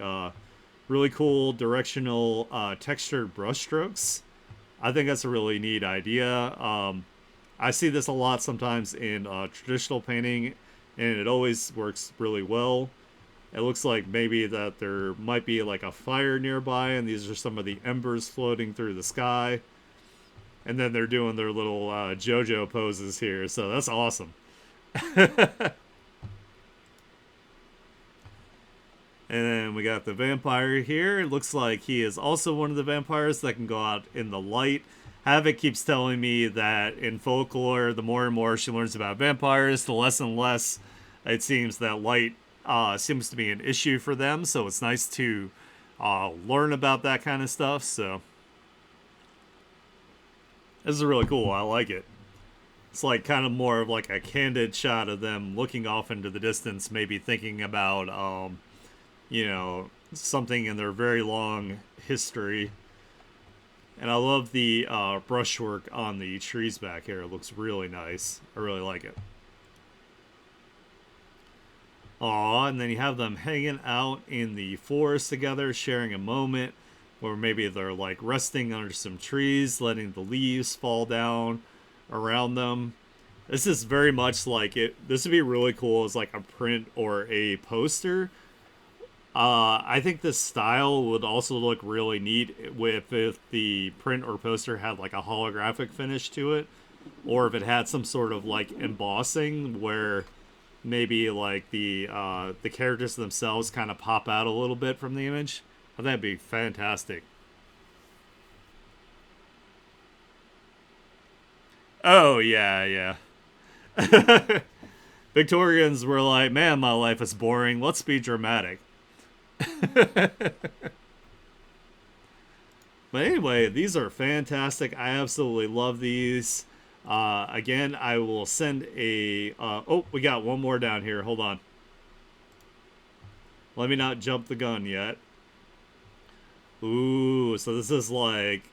really cool directional textured brushstrokes. I think that's a really neat idea. I see this a lot sometimes in traditional painting, and it always works really well. It looks like maybe that there might be like a fire nearby, and these are some of the embers floating through the sky. And then they're doing their little JoJo poses here, so that's awesome. And then we got the vampire here. It looks like he is also one of the vampires that can go out in the light. Havoc keeps telling me that in folklore, the more and more she learns about vampires, the less and less it seems that light seems to be an issue for them. So it's nice to learn about that kind of stuff. So this is really cool. I like it. It's like kind of more of like a candid shot of them looking off into the distance, maybe thinking about something in their very long history. And I love the brushwork on the trees back here. It looks really nice. I really like it. Aw, and then you have them hanging out in the forest together, sharing a moment where maybe they're like resting under some trees, letting the leaves fall down around them. This is very much like it. This would be really cool as like a print or a poster. I think this style would also look really neat if the print or poster had like a holographic finish to it, or if it had some sort of like embossing where maybe like the characters themselves kind of pop out a little bit from the image. I think that'd be fantastic. Oh yeah, yeah. Victorians were like, man, my life is boring. Let's be dramatic. But anyway, these are fantastic. I absolutely love these. Again, I will send a... oh, we got one more down here. Hold on. Let me not jump the gun yet. Ooh, so this is like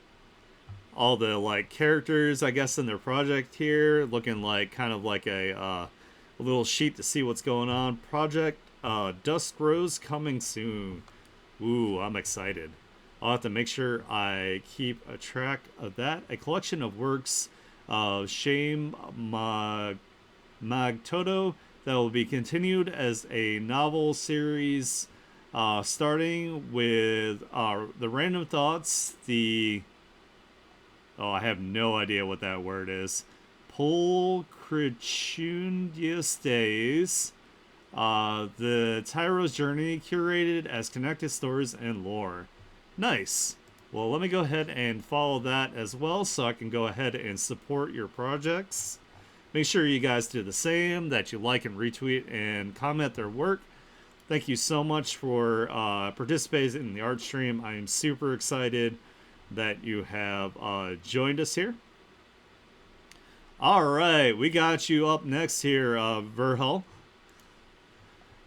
all the like characters, I guess, in their project here. Looking like kind of like a little sheet to see what's going on. Project Dust Rose coming soon. Ooh, I'm excited. I'll have to make sure I keep a track of that. A collection of works of Shame Magtoto that will be continued as a novel series, starting with the Random Thoughts, I have no idea what that word is. Pulchritudinous Days. The Tyro's Journey, curated as connected stories and lore. Nice. Well, let me go ahead and follow that as well so I can go ahead and support your projects. Make sure you guys do the same, that you like and retweet and comment their work. Thank you so much for participating in the art stream. I am super excited that you have joined us here. All right, we got you up next here, Verhul.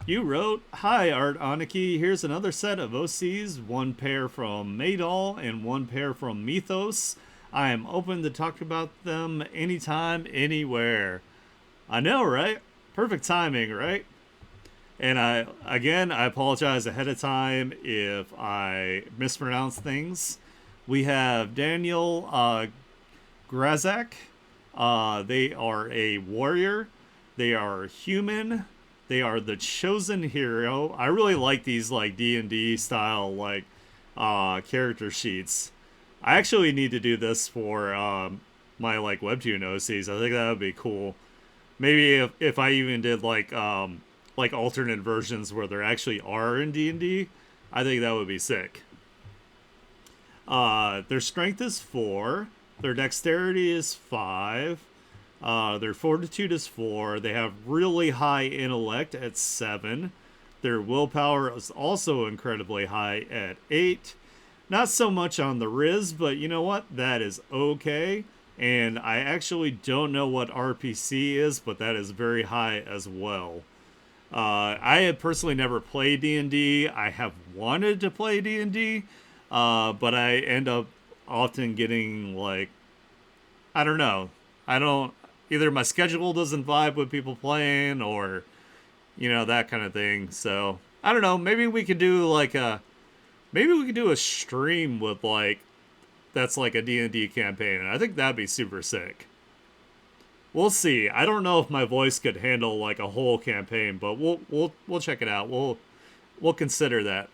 You wrote, "Hi, Art Aniki. Here's another set of OCs, one pair from Maydol and one pair from Mythos. I am open to talk about them anytime, anywhere." I know, right? Perfect timing, right? And I apologize ahead of time if I mispronounce things. We have Daniel Grazak. They are a warrior. They are human. They are the chosen hero. I really like these like D&D style like character sheets. I actually need to do this for my like webtoon OCs. I think that would be cool. Maybe if I even did like alternate versions where there actually are in D&D, I think that would be sick. Their strength is 4. Their dexterity is 5. Their fortitude is 4. They have really high intellect at 7. Their willpower is also incredibly high at 8. Not so much on the Riz, but you know what? That is okay. And I actually don't know what RPC is, but that is very high as well. I have personally never played D&D. I have wanted to play D&D, but I end up often getting like, I don't know. I don't, either my schedule doesn't vibe with people playing or, that kind of thing. So I don't know. Maybe we could do maybe we could do a stream with like, that's like a D&D campaign. And I think that'd be super sick. We'll see. I don't know if my voice could handle like a whole campaign, but we'll check it out. We'll consider that.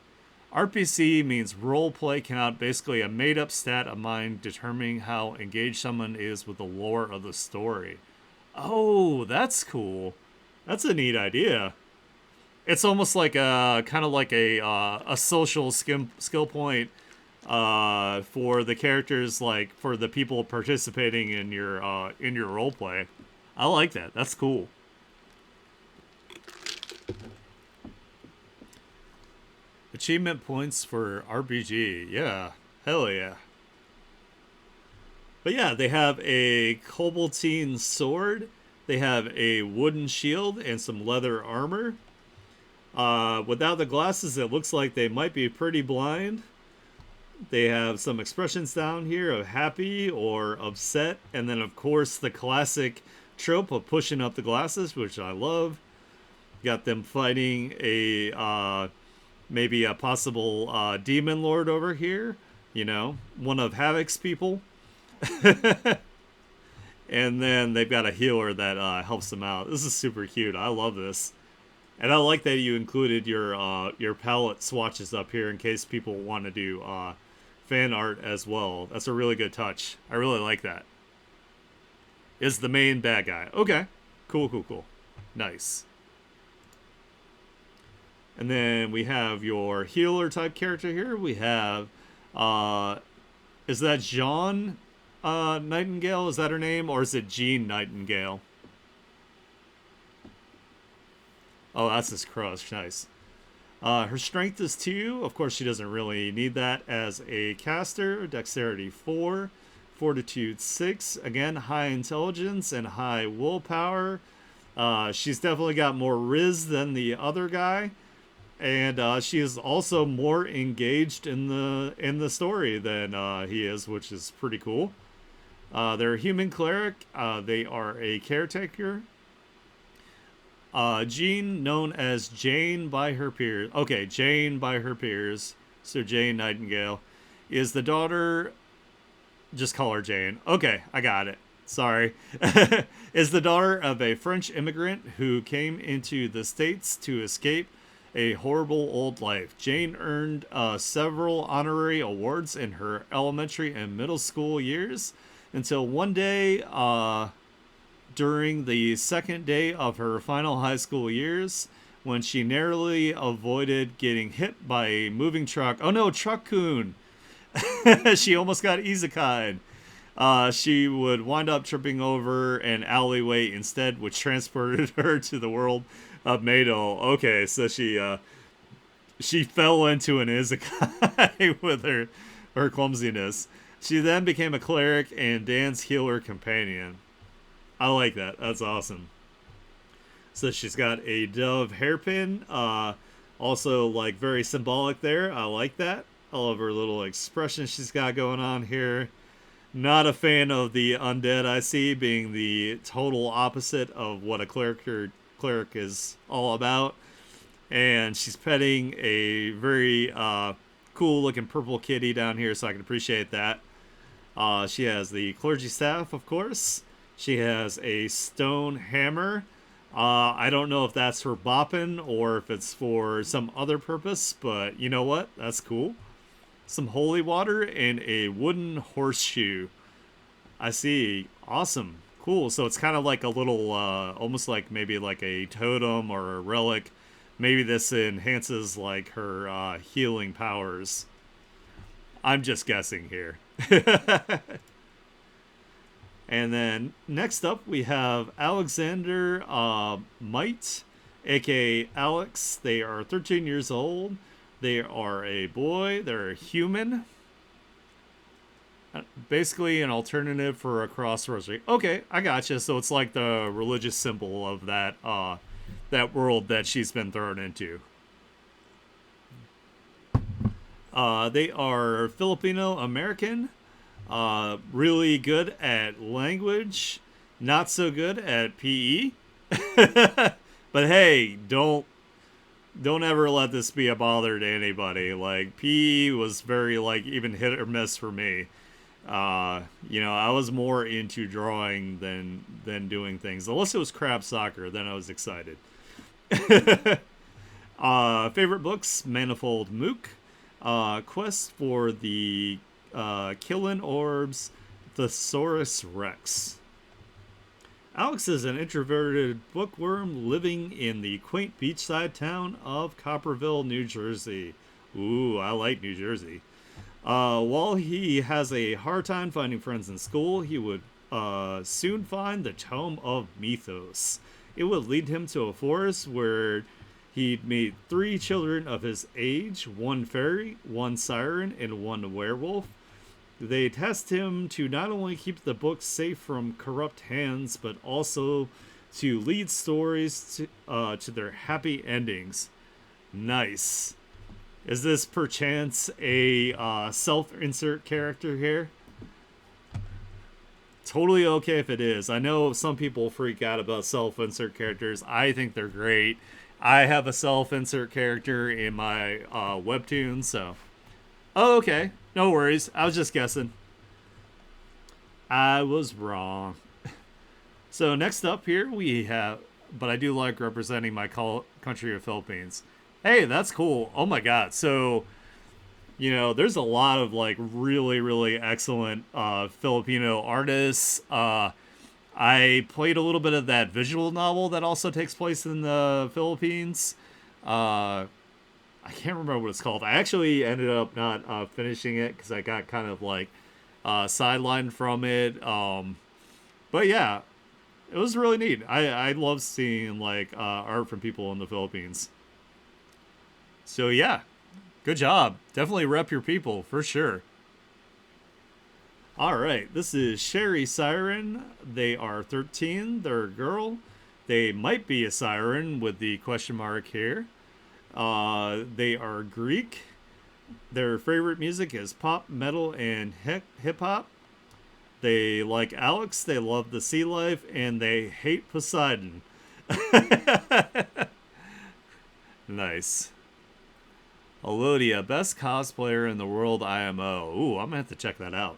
RPC means role play count, basically a made up stat of mine determining how engaged someone is with the lore of the story. Oh, that's cool. That's a neat idea. It's almost like a kind of like a social skill point for the characters, like for the people participating in your role play. I like that. That's cool. Achievement points for RPG. Yeah. Hell yeah. But yeah, they have a Koboltine sword. They have a wooden shield and some leather armor. Without the glasses, it looks like they might be pretty blind. They have some expressions down here of happy or upset. And then, of course, the classic trope of pushing up the glasses, which I love. Got them fighting maybe a possible demon lord over here. One of Havoc's people. And then they've got a healer that helps them out. This is super cute. I love this. And I like that you included your palette swatches up here in case people want to do fan art as well. That's a really good touch. I really like that. Is the main bad guy. Okay. Cool. Nice. And then we have your healer type character here. We have, is that Jean Nightingale? Is that her name? Or is it Jean Nightingale? Oh, that's his crush. Nice. Her strength is 2. Of course, she doesn't really need that as a caster. Dexterity 4. Fortitude 6. Again, high intelligence and high willpower. She's definitely got more Riz than the other guy. And she is also more engaged in the story than he is, which is pretty cool. They're a human cleric. They are a caretaker. Jean, known as Jane by her peers. Okay, Jane by her peers. So Jane Nightingale is the daughter. Just call her Jane. Okay, I got it. Sorry. Is the daughter of a French immigrant who came into the States to escape a horrible old life. Jane earned several honorary awards in her elementary and middle school years until one day, during the second day of her final high school years, when she narrowly avoided getting hit by a moving truck. Oh no, Truck-kun! She almost got isekai'd. She would wind up tripping over an alleyway instead, which transported her to the world of Maidol. Okay, so she fell into an isekai with her clumsiness. She then became a cleric and Dan's healer companion. I like that. That's awesome. So she's got a dove hairpin. Also, like, very symbolic there. I like that. I love her little expression she's got going on here. Not a fan of the undead I see, being the total opposite of what a cleric cleric is all about. And she's petting a very cool looking purple kitty down here, so I can appreciate that. She has the clergy staff, of course. She has a stone hammer. I don't know if that's for bopping or if it's for some other purpose, but you know what? That's cool. Some holy water and a wooden horseshoe. I see. Awesome. Cool. So it's kind of like a little, almost like maybe like a totem or a relic. Maybe this enhances like her healing powers. I'm just guessing here. And then next up we have Alexander Might, aka Alex. They are 13 years old. They are a boy. They're a human. Basically an alternative for a cross rosary. Okay, I gotcha. So it's like the religious symbol of that that world that she's been thrown into. They are Filipino American. Really good at language, not so good at PE. But hey, don't ever let this be a bother to anybody. Like PE was very like even hit or miss for me. I was more into drawing than doing things. Unless it was crab soccer, then I was excited. Favorite books: Manifold Mook, Quest for the Killing Orbs, Thesaurus Rex. Alex is an introverted bookworm living in the quaint beachside town of Copperville, New Jersey. Ooh, I like New Jersey. While he has a hard time finding friends in school, he would soon find the Tome of Mythos. It would lead him to a forest where he'd meet 3 children of his age, 1 fairy, 1 siren, and 1 werewolf. They test him to not only keep the book safe from corrupt hands, but also to lead stories to their happy endings. Nice. Is this perchance a self-insert character here? Totally okay if it is. I know some people freak out about self-insert characters. I think they're great. I have a self-insert character in my webtoon, so... Oh, okay. No worries. I was just guessing. I was wrong. So next up here we have... But I do like representing my country of Philippines. Hey, that's cool. Oh my god. So, there's a lot of like really, really excellent Filipino artists. I played a little bit of that visual novel that also takes place in the Philippines. I can't remember what it's called. I actually ended up not finishing it because I got kind of like sidelined from it. But yeah, it was really neat. I love seeing like art from people in the Philippines. So yeah, good job. Definitely rep your people for sure. All right, this is Sherry Siren. They are 13. They're a girl. They might be a siren with the question mark here. They are Greek. Their favorite music is pop, metal, and hip hop. They like Alex. They love the sea life, and they hate Poseidon. Nice. Alodia, best cosplayer in the world IMO. Ooh, I'm gonna have to check that out.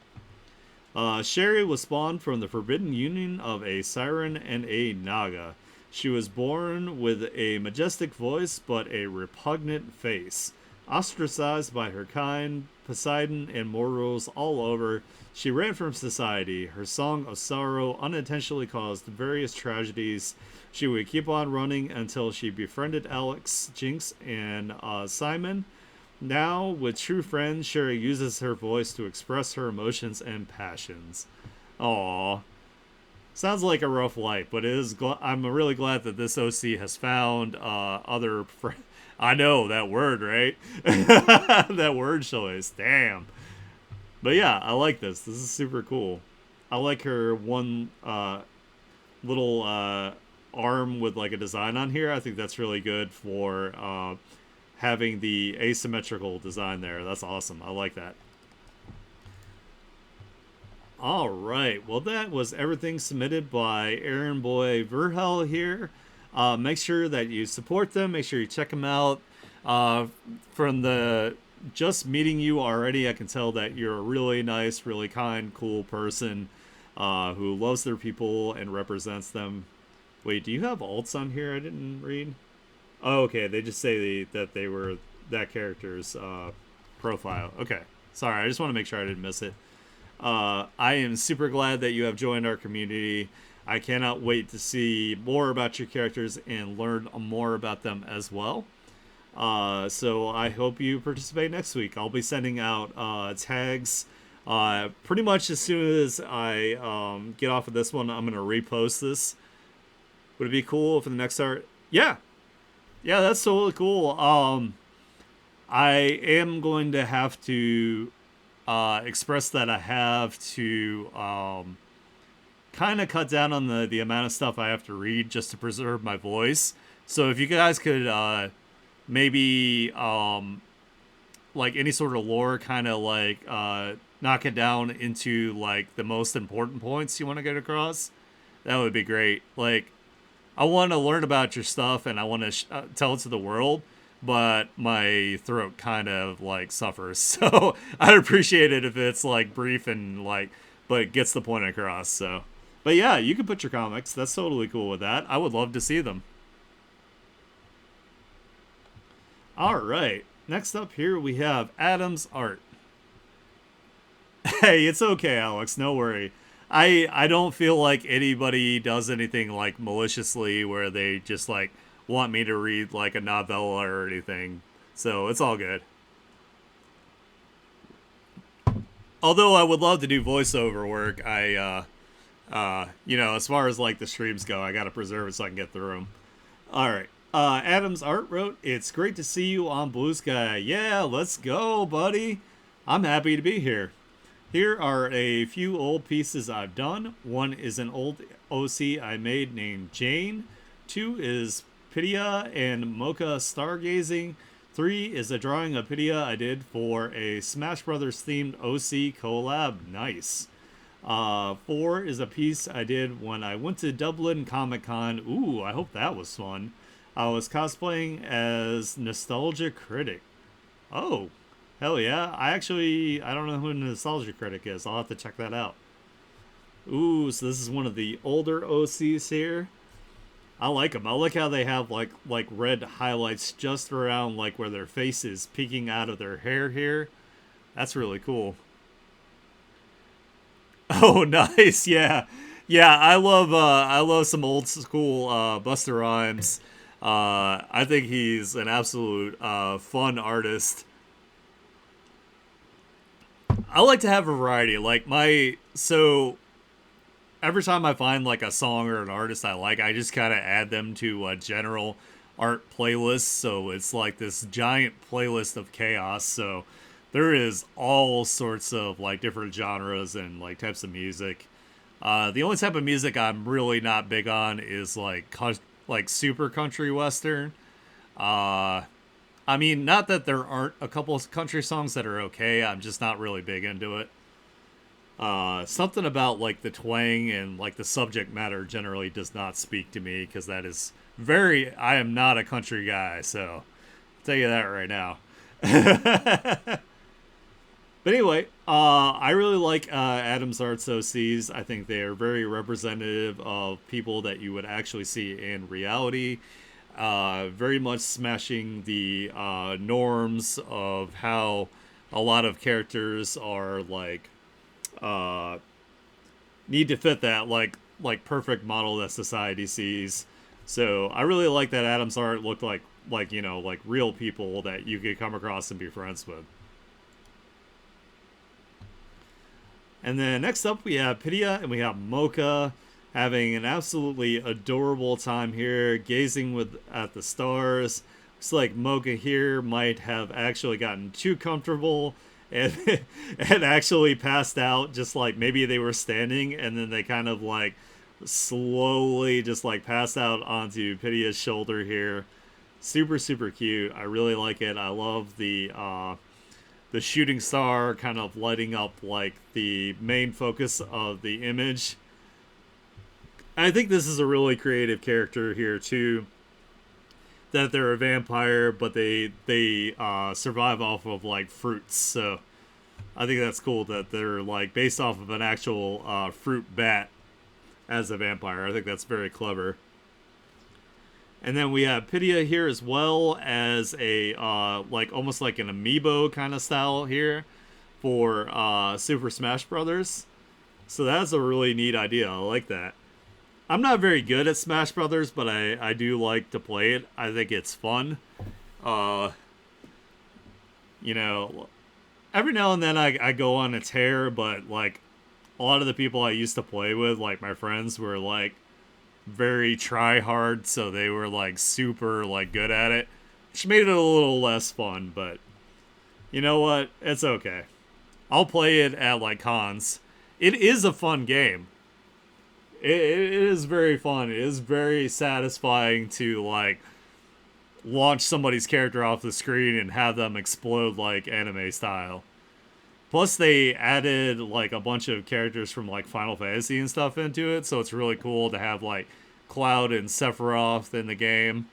Sherry was spawned from the forbidden union of a siren and a naga. She was born with a majestic voice but a repugnant face. Ostracized by her kind, Poseidon and mortals all over, she ran from society. Her song of sorrow unintentionally caused various tragedies. She would keep on running until she befriended Alex, Jinx, and Simon. Now, with true friends, Sherry uses her voice to express her emotions and passions. Aww. Sounds like a rough life, but it is. I'm really glad that this OC has found other. I know that word, right? That word choice. Damn. But yeah, I like this. This is super cool. I like her one little arm with like a design on here. I think that's really good for having the asymmetrical design there. That's awesome. I like that. All right. Well, that was everything submitted by Aaron Boy Verhel here. Make sure that you support them. Make sure you check them out. Uh, from the just meeting you already, I can tell that you're a really nice, really kind, cool person who loves their people and represents them. Wait, do you have alts on here? I didn't read. Oh, okay. They just say that they were that character's profile. Okay. Sorry, I just want to make sure I didn't miss it. I am super glad that you have joined our community. I cannot wait to see more about your characters and learn more about them as well. So I hope you participate next week. I'll be sending out tags pretty much as soon as I get off of this one. I'm going to repost this. Would it be cool if in the next art? Yeah. Yeah, that's totally cool. I am going to have to express that I have to kind of cut down on the amount of stuff I have to read just to preserve my voice. So if you guys could maybe like any sort of lore, kind of like knock it down into like the most important points you want to get across, that would be great. Like, I want to learn about your stuff and I want to tell it to the world, but my throat kind of like suffers. So I'd appreciate it if it's like brief and like, but gets the point across. So, but yeah, you can put your comics. That's totally cool with that. I would love to see them. All right. Next up here we have Adam's art. Hey, it's okay, Alex. No worry. I don't feel like anybody does anything like maliciously where they just like want me to read like a novella or anything. So it's all good. Although I would love to do voiceover work, you know, as far as like the streams go, I gotta preserve it so I can get through them. All right. Adam's art wrote, "It's great to see you on Blue Sky. Yeah, let's go, buddy. I'm happy to be here. Here are a few old pieces I've done. One is an old OC I made named Jane. Two is Pydia and Mocha stargazing. Three is a drawing of Pydia I did for a Smash Brothers themed OC collab. Nice. Four is a piece I did when I went to Dublin Comic Con. Ooh, I hope that was fun. I was cosplaying as Nostalgia Critic. Oh, hell yeah. I don't know who Nostalgia Critic is. I'll have to check that out. Ooh, so this is one of the older OCs here. I like them. I like how they have like red highlights just around like where their face is peeking out of their hair here. That's really cool. Oh, nice. Yeah. Yeah, I love some old school Buster Rhymes. I think he's an absolute fun artist. I like to have a variety. So every time I find like a song or an artist I like, I just kind of add them to a general art playlist. So it's like this giant playlist of chaos. So there is all sorts of like different genres and like types of music. The only type of music I'm really not big on is like super country western. Uh, I mean, not that there aren't a couple of country songs that are okay. I'm just not really big into it. Something about like the twang and like the subject matter generally does not speak to me because that is very. I am not a country guy, so I'll tell you that right now. But anyway, I really like Adam's Arts OCs. I think they are very representative of people that you would actually see in reality. Very much smashing the norms of how a lot of characters are like uh, need to fit that like perfect model that society sees. So I really like that Adam's art looked like you know like real people that you could come across and be friends with. And then next up we have Pydia and we have Mocha having an absolutely adorable time here, gazing with at the stars. Looks like Mocha here might have actually gotten too comfortable and and actually passed out, just like maybe they were standing and then they kind of like slowly just like passed out onto Pydia's shoulder here. Super super cute. I really like it. I love the shooting star kind of lighting up like the main focus of the image. I think this is a really creative character here too. that they're a vampire, but they survive off of like fruits. So I think that's cool that they're like based off of an actual fruit bat as a vampire. I think that's very clever. And then we have Pydia here as well as a like almost like an amiibo kind of style here for Super Smash Brothers. So that's a really neat idea. I like that. I'm not very good at Smash Brothers, but I do like to play it. I think it's fun. Uh, you know, every now and then I go on a tear, but like a lot of the people I used to play with, like my friends, were like very try hard, so they were like super like good at it, which made it a little less fun. But you know what? It's okay. I'll play it at like cons. It is a fun game. It is very fun. It is very satisfying to like launch somebody's character off the screen and have them explode like anime style. Plus, they added like a bunch of characters from like Final Fantasy and stuff into it, so it's really cool to have like Cloud and Sephiroth in the game.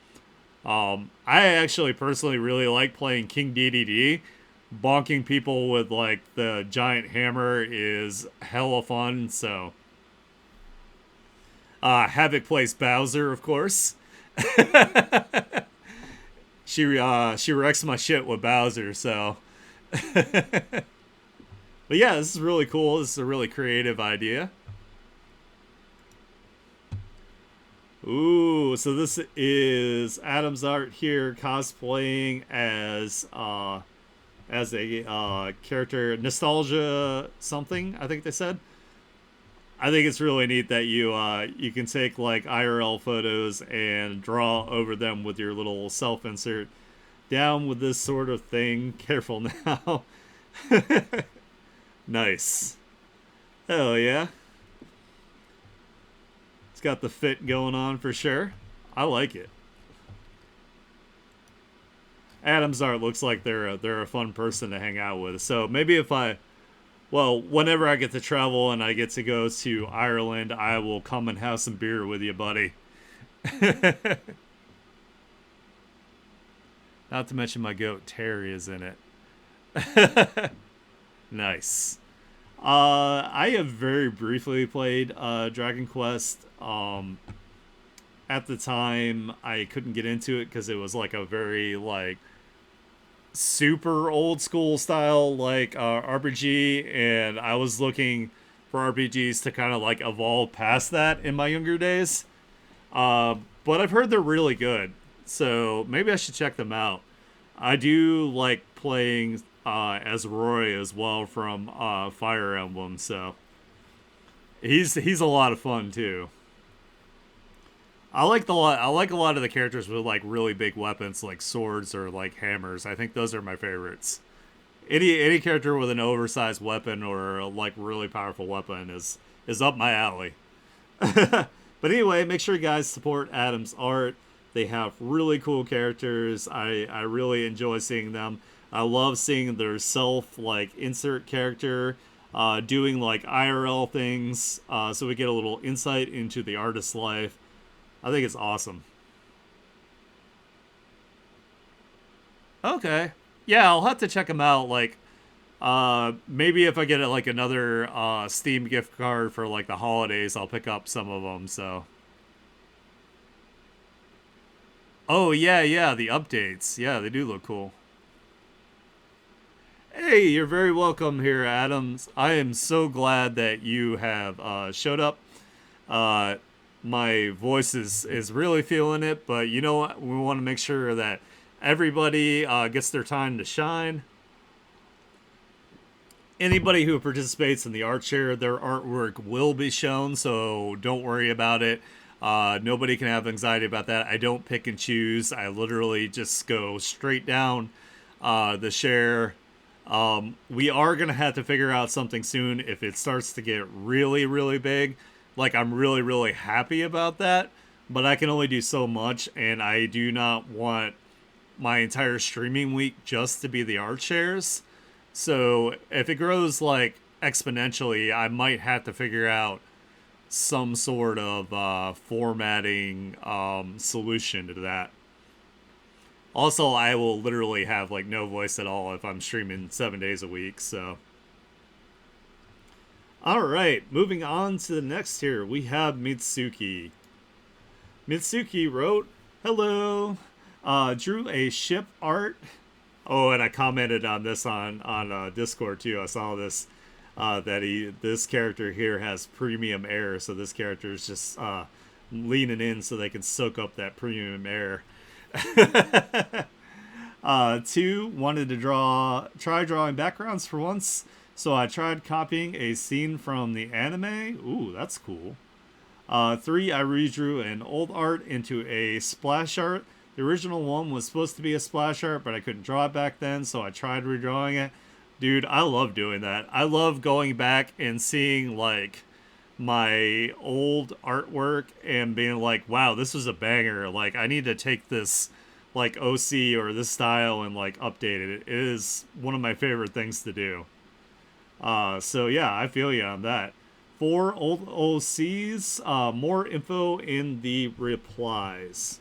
I actually personally really like playing King DDD. Bonking people with like the giant hammer is hella fun. So, Havoc plays Bowser, of course. She wrecks my shit with Bowser. So. But yeah, this is really cool. This is a really creative idea. Ooh, so this is Adam's art here cosplaying as a character, nostalgia something, I think they said. I think it's really neat that you can take like IRL photos and draw over them with your little self insert. Down with this sort of thing. Careful now. Nice. Hell yeah. It's got the fit going on for sure. I like it. Adam's art looks like they're a fun person to hang out with. So maybe whenever I get to travel and I get to go to Ireland, I will come and have some beer with you, buddy. Not to mention my goat Terry is in it. Nice. I have very briefly played Dragon Quest. At the time, I couldn't get into it because it was like a very like super old school style like RPG, and I was looking for RPGs to kind of like evolve past that in my younger days. But I've heard they're really good, so maybe I should check them out. I do like playing as Roy as well from Fire Emblem, so he's a lot of fun too. I like a lot of the characters with like really big weapons like swords or like hammers. I think those are my favorites. Any character with an oversized weapon or a, like really powerful weapon is up my alley. But anyway, make sure you guys support Adam's art. They have really cool characters. I really enjoy seeing them. I love seeing their self like insert character doing like IRL things, so we get a little insight into the artist's life. I think it's awesome. Okay, yeah, I'll have to check them out. Like, maybe if I get like another Steam gift card for like the holidays, I'll pick up some of them. So. Oh yeah, yeah, the updates. Yeah, they do look cool. Hey, you're very welcome here, Adams. I am so glad that you have showed up. Uh, my voice is really feeling it, but you know what? We want to make sure that everybody gets their time to shine. Anybody who participates in the art share, their artwork will be shown, so don't worry about it. Nobody can have anxiety about that. I don't pick and choose. I literally just go straight down the share. We are going to have to figure out something soon if it starts to get really, really big. Like, I'm really, really happy about that, but I can only do so much, and I do not want my entire streaming week just to be the art shares. So if it grows like exponentially, I might have to figure out some sort of formatting solution to that. Also, I will literally have like no voice at all if I'm streaming 7 days a week. So, all right, moving on to the next here, we have Mitsuki. Mitsuki wrote, "Hello, drew a ship art." Oh, and I commented on this on Discord too. I saw this that this character here has premium air, so this character is just leaning in so they can soak up that premium air. Two, wanted to try drawing backgrounds for once, so I tried copying a scene from the anime. Ooh, that's cool. Three, I redrew an old art into a splash art. The original one was supposed to be a splash art, but I couldn't draw it back then, so I tried redrawing it. Dude, I love doing that. I love going back and seeing like my old artwork and being like, wow, this was a banger. Like, I need to take this like OC or this style and like update it. It is one of my favorite things to do. So yeah, I feel you on that. For old OCs, more info in the replies.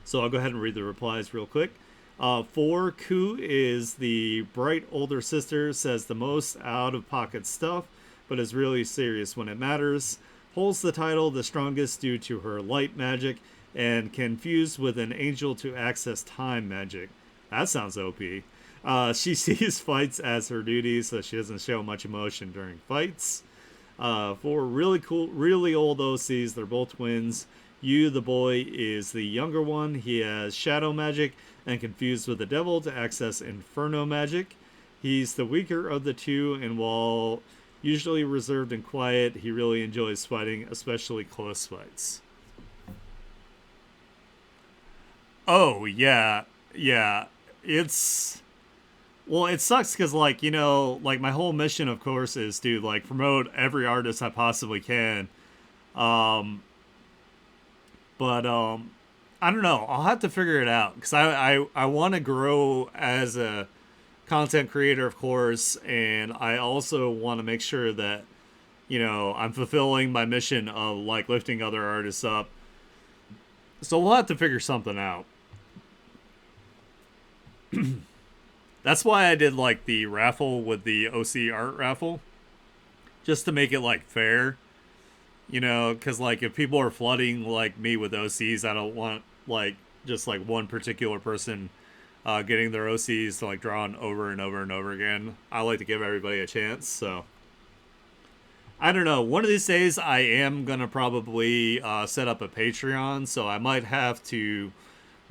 So I'll go ahead and read the replies real quick. For Ku is the bright older sister, says the most out of pocket stuff, but is really serious when it matters. Holds the title the strongest due to her light magic, and can fuse with an angel to access time magic. That sounds OP. She sees fights as her duty, so she doesn't show much emotion during fights. For really cool, really old OCs, they're both twins. You, the boy, is the younger one. He has shadow magic and confused with the devil to access inferno magic. He's the weaker of the two, and while usually reserved and quiet, he really enjoys fighting, especially close fights. Oh, yeah. Yeah. It's well, it sucks because, like, like my whole mission, of course, is to like promote every artist I possibly can. Um, but I don't know. I'll have to figure it out because I want to grow as a content creator, of course, and I also want to make sure that I'm fulfilling my mission of like lifting other artists up. So we'll have to figure something out. That's why I did like the raffle with the OC art raffle, just to make it like fair, because like if people are flooding like me with OCs, I don't want like just like one particular person getting their OCs to like drawn over and over and over again. I like to give everybody a chance, so I don't know. One of these days, I am gonna probably set up a Patreon, so I might have to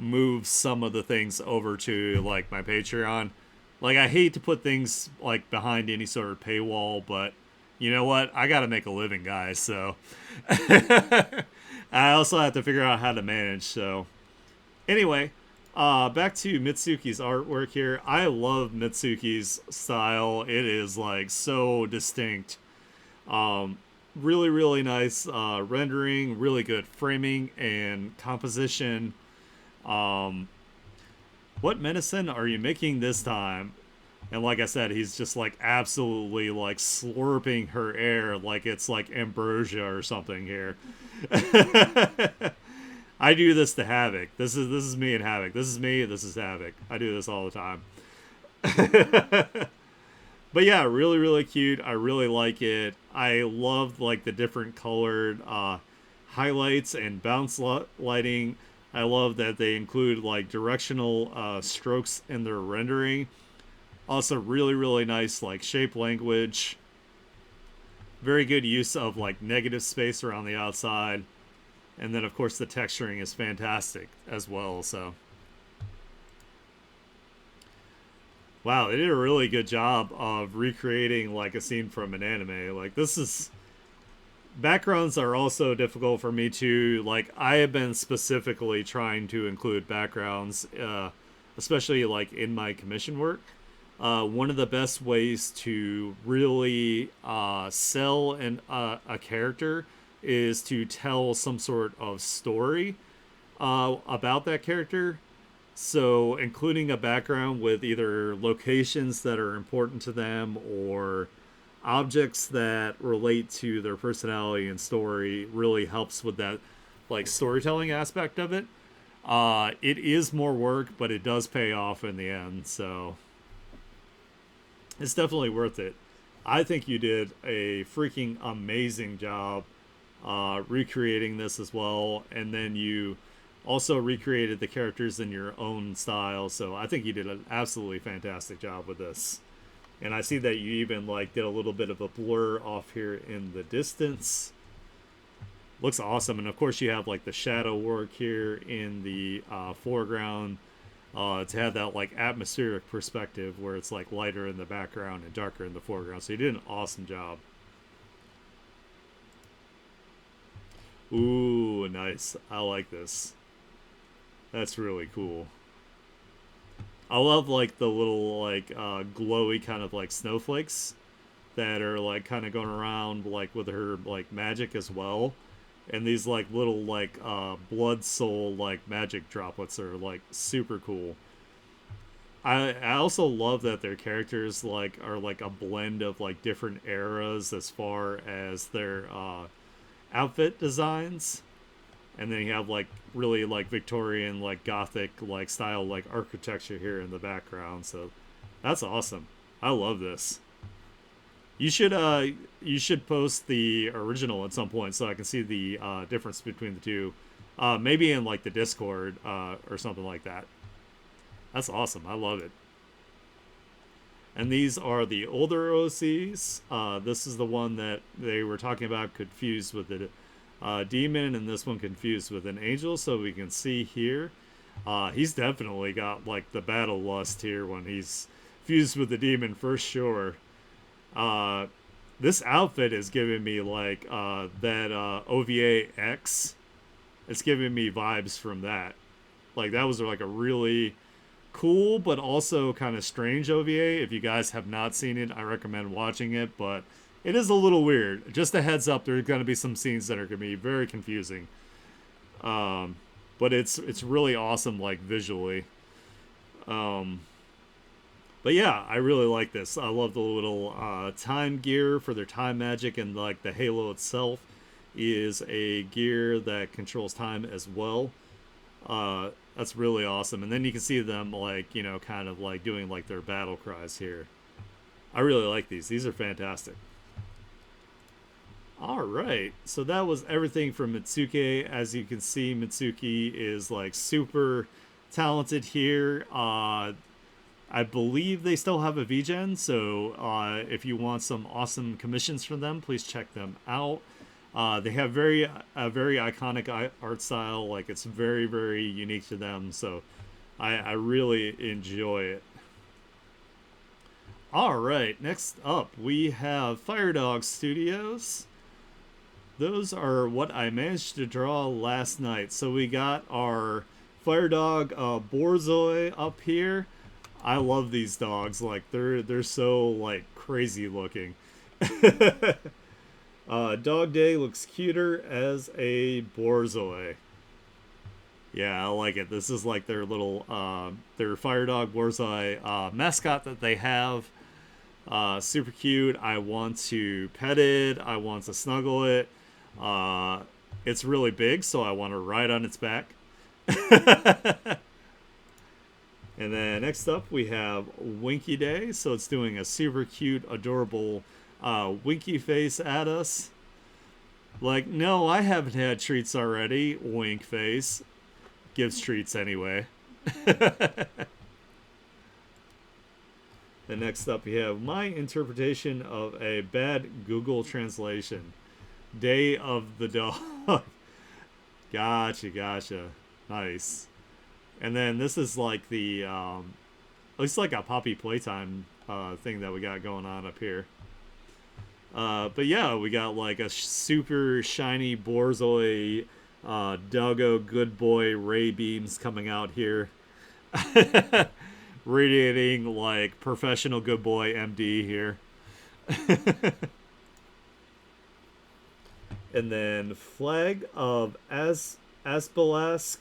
move some of the things over to like my Patreon. Like I hate to put things like behind any sort of paywall, but you know what? I got to make a living, guys. So I also have to figure out how to manage. So anyway, back to Mitsuki's artwork here. I love Mitsuki's style. It is like so distinct. Um, really, really nice rendering. Really good framing and composition. Um, what medicine are you making this time? And like I said, he's just like absolutely like slurping her air like it's like ambrosia or something here. I do this to Havoc. This is me and Havoc. This is me. This is Havoc. I do this all the time. But yeah, really, really cute. I really like it. I love like the different colored highlights and bounce lighting. I love that they include like directional strokes in their rendering. Also, really, really nice like shape language. Very good use of like negative space around the outside. And then, of course, the texturing is fantastic as well. So, wow, they did a really good job of recreating like a scene from an anime. Like, this is backgrounds are also difficult for me to like. I have been specifically trying to include backgrounds, especially like in my commission work. One of the best ways to really sell a character is to tell some sort of story about that character. So, including a background with either locations that are important to them or objects that relate to their personality and story really helps with that like storytelling aspect of it. It is more work, but it does pay off in the end, so it's definitely worth it. I think you did a freaking amazing job recreating this as well, and then you also recreated the characters in your own style. So I think you did an absolutely fantastic job with this. And I see that you even like did a little bit of a blur off here in the distance. Looks awesome, and of course you have like the shadow work here in the foreground to have that like atmospheric perspective where it's like lighter in the background and darker in the foreground. So you did an awesome job. Ooh, nice. I like this. That's really cool. I love like the little like glowy kind of like snowflakes that are like kind of going around like with her like magic as well. And these like little like blood soul like magic droplets are like super cool. I also love that their characters like are like a blend of like different eras as far as their outfit designs, and then you have like really like Victorian like Gothic like style like architecture here in the background. So that's awesome. I love this. You should post the original at some point so I can see the difference between the two. Maybe in like the Discord or something like that. That's awesome. I love it. And these are the older OCs. This is the one that they were talking about confused with the demon, and this one confused with an angel. So we can see here, he's definitely got like the battle lust here when he's fused with the demon for sure. Uh, this outfit is giving me like that OVA X. It's giving me vibes from that. Like that was like a really cool but also kind of strange OVA. If you guys have not seen it, I recommend watching it, but it is a little weird. Just a heads up, there's going to be some scenes that are going to be very confusing. But it's really awesome like visually. Um, but yeah, I really like this. I love the little time gear for their time magic, and like the halo itself is a gear that controls time as well. That's really awesome. And then you can see them like, you know, kind of like doing like their battle cries here. I really like these. These are fantastic. All right. So that was everything from Mitsuki. As you can see, Mitsuki is like super talented here. I believe they still have a VGen, so if you want some awesome commissions from them, please check them out. They have a very iconic art style, like it's very very unique to them. So I really enjoy it. All right, next up we have Firedog Studios. Those are what I managed to draw last night. So we got our Firedog Borzoi up here. I love these dogs. Like they're so like crazy looking. Dog Day looks cuter as a Borzoi. Yeah, I like it. This is like their Fire Dog Borzoi mascot that they have. Super cute. I want to pet it. I want to snuggle it. Uh, it's really big, so I want to ride on its back. And then next up we have Winky Day. So it's doing a super cute, adorable winky face at us. Like, no, I haven't had treats already. Wink face. Gives treats anyway. And next up we have my interpretation of a bad Google translation. Day of the Dog. Gotcha. Nice. And then this is like the looks like a Poppy Playtime thing that we got going on up here. But yeah, we got like a super shiny Borzoi Doggo Good Boy Ray beams coming out here. Radiating like professional good boy MD here. And then Flag of Aspalask,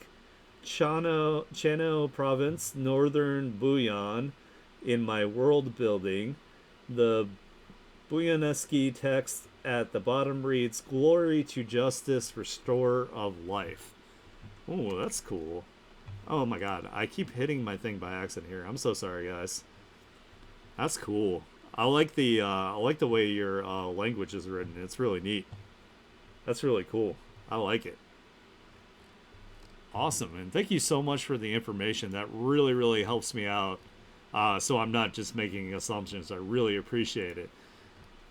Chano Province, Northern Buyan, in my world building. The Buyaneski text at the bottom reads, Glory to Justice, Restorer of Life. Oh, that's cool. Oh my god, I keep hitting my thing by accident here. I'm so sorry, guys. That's cool. I like the way your language is written. It's really neat. That's really cool. I like it. Awesome, and thank you so much for the information. That really, really helps me out. So I'm not just making assumptions. I really appreciate it.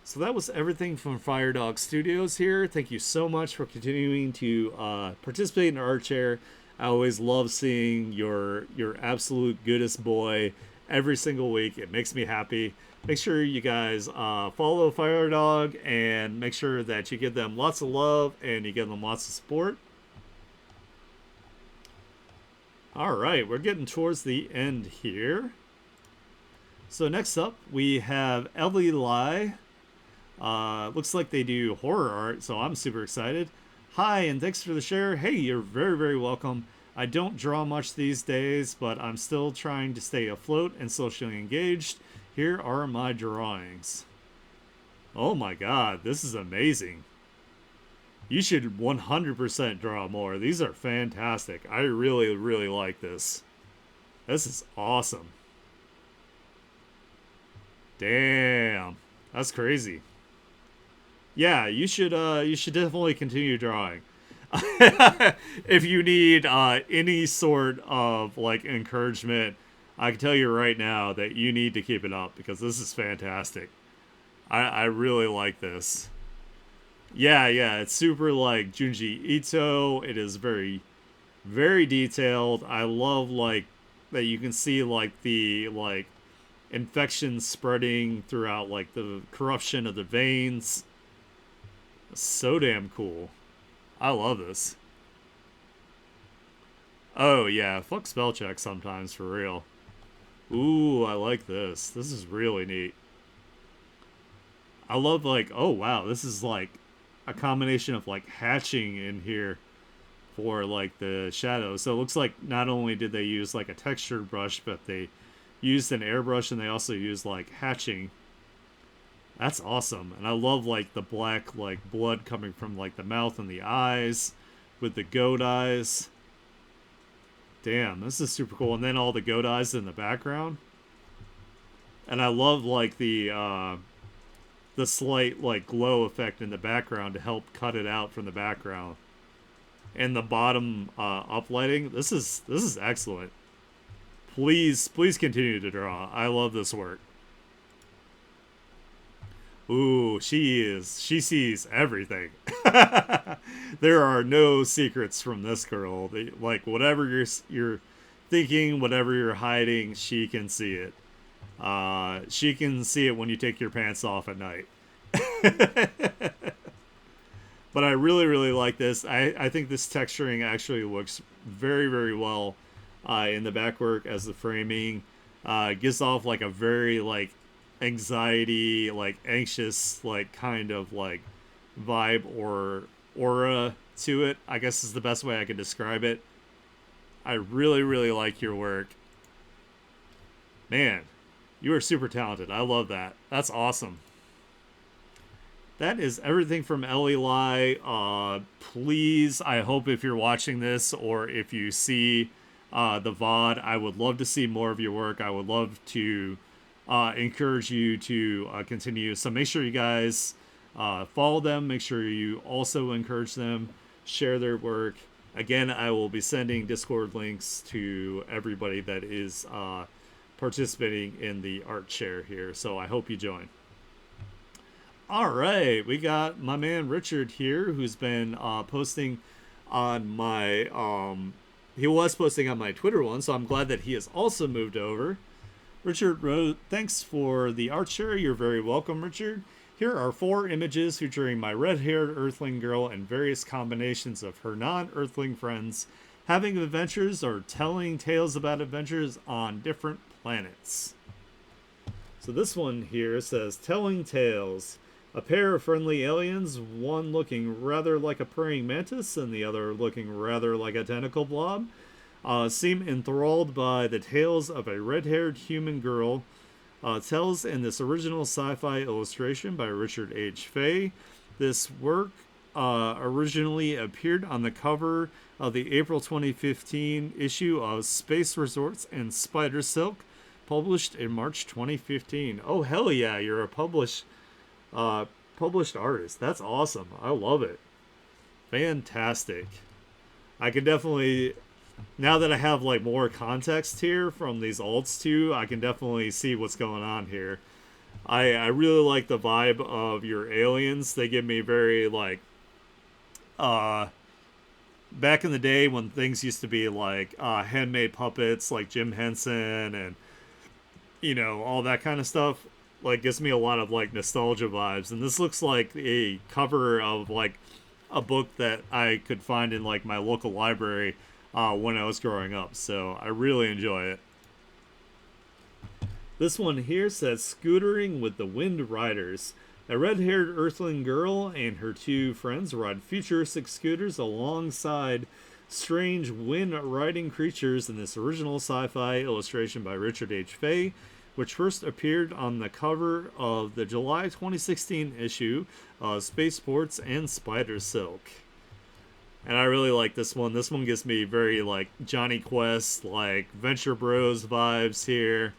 So that was everything from Firedog Studios here. Thank you so much for continuing to participate in Art Chair. I always love seeing your absolute goodest boy every single week. It makes me happy. Make sure you guys follow Firedog and make sure that you give them lots of love and you give them lots of support. All right, we're getting towards the end here. So next up, we have Ellie Lai. Looks like they do horror art, so I'm super excited. Hi, and thanks for the share. Hey, you're very, very welcome. I don't draw much these days, but I'm still trying to stay afloat and socially engaged. Here are my drawings. Oh my god, this is amazing. You should 100% draw more. These are fantastic. I really, really like this. This is awesome. Damn. That's crazy. Yeah, you should definitely continue drawing. If you need any sort of like encouragement, I can tell you right now that you need to keep it up because this is fantastic. I really like this. Yeah, it's super like Junji Ito. It is very, very detailed. I love like that you can see like the like infection spreading throughout like the corruption of the veins. So damn cool. I love this. Oh yeah, fuck spell check sometimes for real. Ooh, I like this. This is really neat. I love like, oh wow, this is like a combination of like hatching in here for like the shadows. So it looks like not only did they use like a textured brush, but they used an airbrush and they also used like hatching. That's awesome. And I love like the black like blood coming from like the mouth and the eyes with the goat eyes. Damn, this is super cool. And then all the goat eyes in the background. And I love like the slight like glow effect in the background to help cut it out from the background. And the bottom uplighting. This is excellent. Please continue to draw. I love this work. Ooh, she sees everything. There are no secrets from this girl. Like whatever you're thinking, whatever you're hiding, she can see it. She can see it when you take your pants off at night. But I really, really like this. I think this texturing actually works very, very well in the backwork as the framing. Gives off like a very like anxiety, like anxious, like kind of like vibe or aura to it, I guess is the best way I can describe it. I really, really like your work. Man, you are super talented. I love that. That's awesome. That is everything from Ellie Lai. Please, I hope if you're watching this or if you see the VOD, I would love to see more of your work. I would love to encourage you to continue. So make sure you guys follow them. Make sure you also encourage them, share their work. Again, I will be sending Discord links to everybody that is participating in the art share here. So I hope you join. All right, we got my man Richard here, who's been posting on my he was posting on my Twitter one, so I'm glad that he has also moved over. Richard wrote, "Thanks for the art share. You're very welcome, Richard. Here are 4 images featuring my red-haired Earthling girl and various combinations of her non-Earthling friends having adventures or telling tales about adventures on different planets." So this one here says, "Telling tales. A pair of friendly aliens, one looking rather like a praying mantis and the other looking rather like a tentacle blob, seem enthralled by the tales of a red-haired human girl. Tells in this original sci-fi illustration by Richard H. Fay. This work originally appeared on the cover of the April 2015 issue of Space Resorts and Spider Silk, published in March 2015. Oh hell yeah, you're a published artist. That's awesome. I love it. Fantastic. I can definitely, now that I have like more context here from these alts too, I can definitely see what's going on here. I really like the vibe of your aliens. They give me very like uh back in the day when things used to be like handmade puppets like Jim Henson and all that kind of stuff, like gives me a lot of like nostalgia vibes. And this looks like a cover of like a book that I could find in like my local library when I was growing up. So I really enjoy it. This one here says Scootering with the Wind Riders. A red-haired earthling girl and her two friends ride futuristic scooters alongside strange wind-riding creatures in this original sci-fi illustration by Richard H. Fay, which first appeared on the cover of the July 2016 issue of Spaceports and Spider Silk. And I really like this one. This one gives me very like Johnny Quest, like Venture Bros vibes here.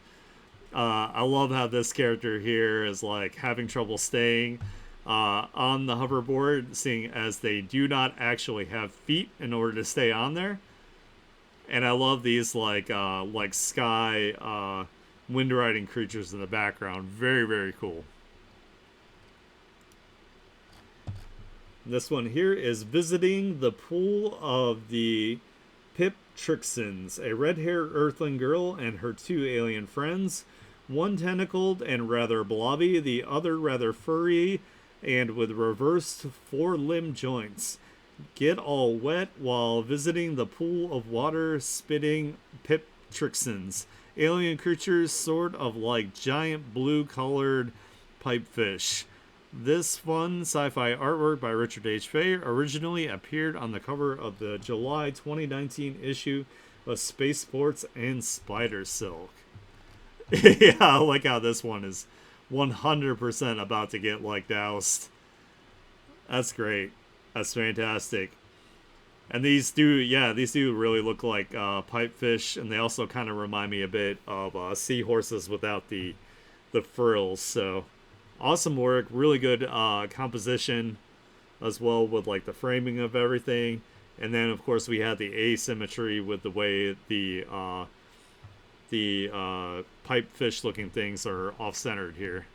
I love how this character here is like having trouble staying on the hoverboard, seeing as they do not actually have feet in order to stay on there. And I love these like sky wind riding creatures in the background. Very, very cool. This one here is Visiting the Pool of the Pip Trixons, a red-haired earthling girl and her two alien friends, one tentacled and rather blobby, the other rather furry and with reversed four-limb joints, get all wet while visiting the pool of water-spitting Pip Trixons, alien creatures sort of like giant blue-colored pipefish. This fun sci-fi artwork by Richard H. Fay originally appeared on the cover of the July 2019 issue of Spaceports and Spider Silk. Yeah, I like how this one is 100% about to get like doused. That's great. That's fantastic. And these do really look like pipefish, and they also kind of remind me a bit of seahorses without the frills. So awesome work, really good composition as well with like the framing of everything. And then of course we had the asymmetry with the way the pipe fish looking things are off-centered here.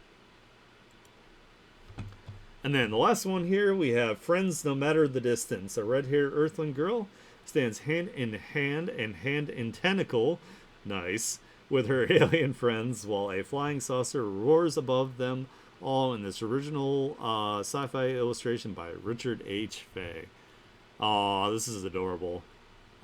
And then the last one here, we have Friends No Matter the Distance. A red-haired earthling girl stands hand in hand and hand in tentacle, nice, with her alien friends while a flying saucer roars above them all in this original sci-fi illustration by Richard H. Fay. Aw, this is adorable.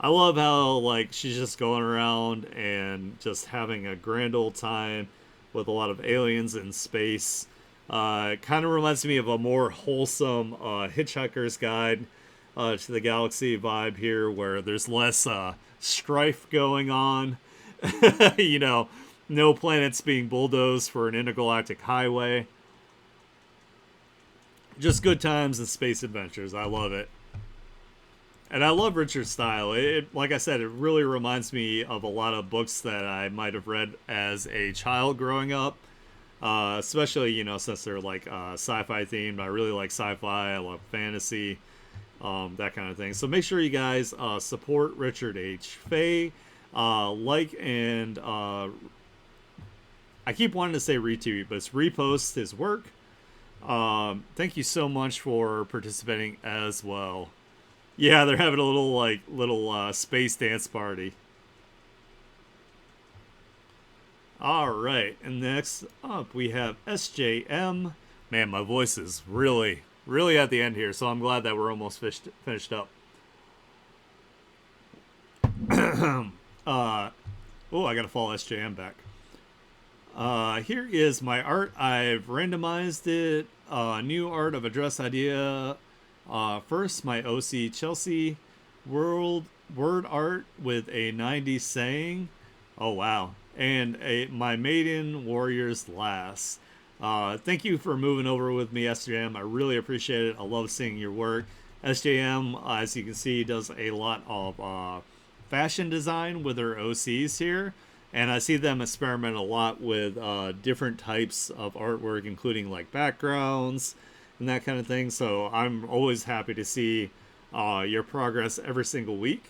I love how like she's just going around and just having a grand old time with a lot of aliens in space. Kind of reminds me of a more wholesome Hitchhiker's Guide to the Galaxy vibe here, where there's less strife going on. No planets being bulldozed for an intergalactic highway. Just good times and space adventures. I love it. And I love Richard's style. It, like I said, it really reminds me of a lot of books that I might have read as a child growing up. Especially, since they're like sci-fi themed. I really like sci-fi. I love fantasy, that kind of thing. So make sure you guys support Richard H. Fay. Like and I keep wanting to say retweet, but it's repost his work. Thank you so much for participating as well. Yeah, they're having a little space dance party. All right, and next up we have SJM. Man, my voice is really, really at the end here, so I'm glad that we're almost finished up. I gotta follow SJM back. Here is my art. I've randomized it. New art of a dress idea. First, my OC Chelsea word art with a 90s saying. Oh, wow. And my Maiden Warriors Lass. Thank you for moving over with me, SJM. I really appreciate it. I love seeing your work. SJM, as you can see, does a lot of fashion design with their OCs here. And I see them experiment a lot with different types of artwork, including like backgrounds and that kind of thing. So I'm always happy to see your progress every single week.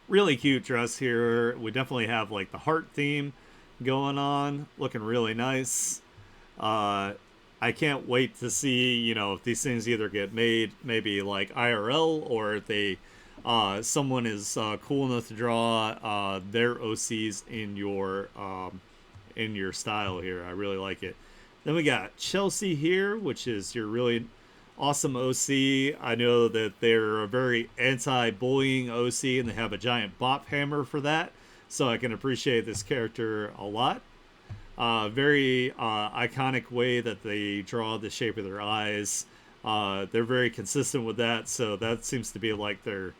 Really cute dress here. We definitely have like the heart theme going on, looking really nice. Uh, I can't wait to see, you know, if these things either get made maybe like IRL, or if they someone is cool enough to draw their OCs in your style here. I really like it. Then we got Chelsea here, which is your really awesome OC. I know that they're a very anti-bullying OC, and they have a giant bop hammer for that. So I can appreciate this character a lot. Very iconic way that they draw the shape of their eyes. They're very consistent with that, so that seems to be like their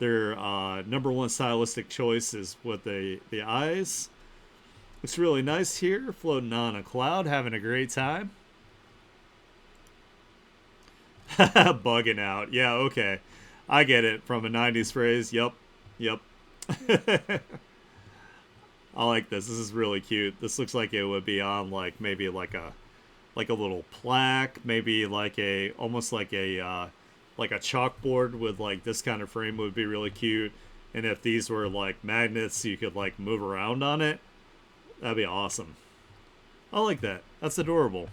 number one stylistic choice is with the eyes. Looks really nice here, floating on a cloud, having a great time. Bugging out. Yeah, okay. I get it from a 90s phrase. Yep. Yep. I like this. This is really cute. This looks like it would be on like maybe like a little plaque, maybe like a almost like a chalkboard with like this kind of frame would be really cute. And if these were like magnets, you could like move around on it. That'd be awesome. I like that. That's adorable.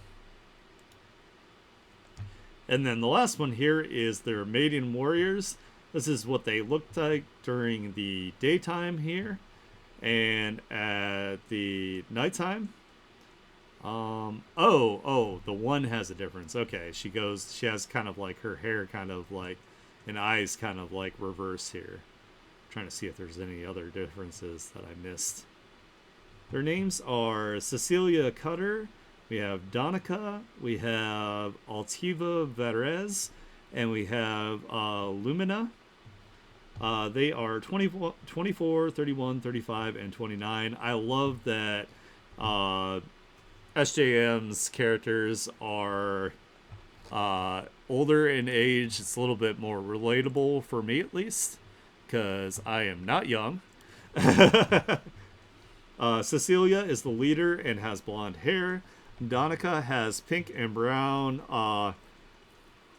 And then the last one here is their maiden warriors. This is what they looked like during the daytime here, and at the nighttime. The one has a difference. Okay, she has kind of like her hair kind of like, and eyes kind of like reverse here. I'm trying to see if there's any other differences that I missed. Their names are Cecilia Cutter, we have Donica, we have Altiva Verez, and we have Lumina. They are 24, 31, 35, and 29. I love that SJM's characters are older in age. It's a little bit more relatable for me, at least, because I am not young. Cecilia is the leader and has blonde hair. Donica has pink and brown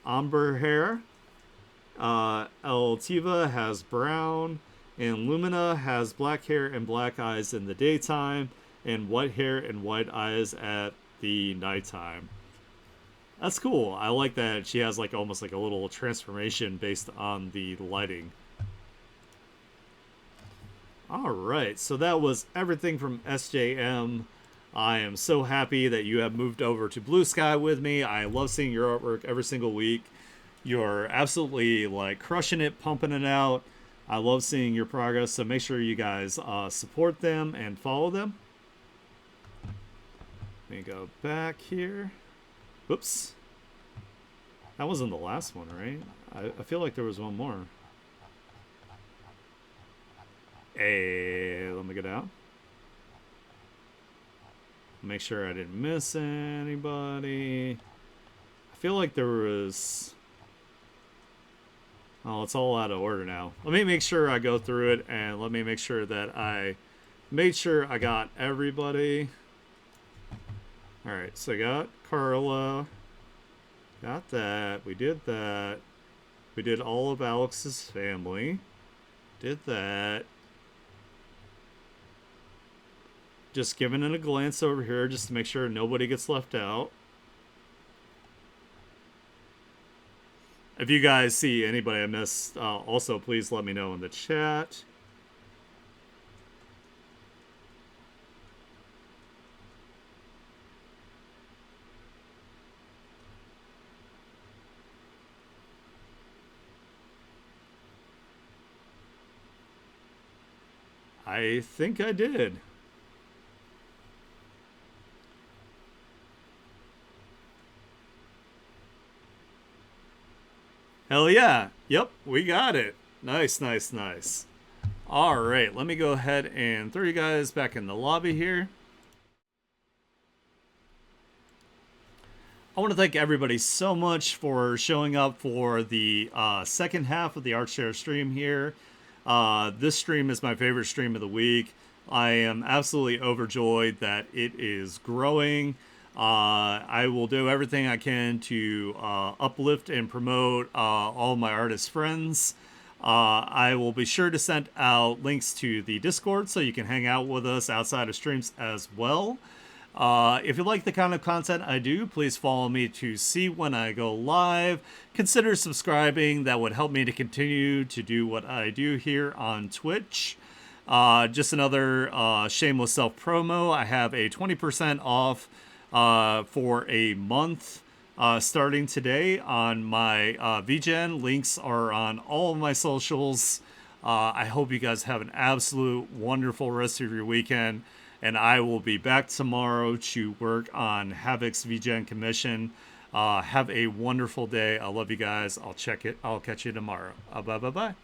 ombre hair. Altiva has brown. And Lumina has black hair and black eyes in the daytime, and white hair and white eyes at the nighttime. That's cool. I like that she has like almost like a little transformation based on the lighting. Alright, so that was everything from SJM. I am so happy that you have moved over to Blue Sky with me. I love seeing your artwork every single week. You're absolutely like crushing it, pumping it out. I love seeing your progress, so make sure you guys support them and follow them. Let me go back here. Whoops. That wasn't the last one, right? I feel like there was one more. Hey, let me go down. Make sure I didn't miss anybody. I feel like there was... Oh, it's all out of order now. Let me make sure I go through it, and let me make sure that I made sure I got everybody. Alright, so I got Carla. Got that. We did that. We did all of Alex's family. Did that. Just giving it a glance over here just to make sure nobody gets left out. If you guys see anybody I missed, also please let me know in the chat. I think I did. Hell yeah. Yep, we got it. Nice, nice, nice. All right, let me go ahead and throw you guys back in the lobby here. I want to thank everybody so much for showing up for the second half of the ArtShare stream here. This stream is my favorite stream of the week. I am absolutely overjoyed that it is growing. I will do everything I can to uplift and promote all my artist friends. I will be sure to send out links to the Discord so you can hang out with us outside of streams as well. If you like the kind of content I do, please follow me to see when I go live. Consider subscribing. That would help me to continue to do what I do here on Twitch. Just another shameless self promo. I have a 20% off for a month starting today on my VGen. Links are on all of my socials. I hope you guys have an absolute wonderful rest of your weekend. And I will be back tomorrow to work on Havoc's VGen commission. Have a wonderful day. I love you guys. I'll catch you tomorrow. Bye bye bye.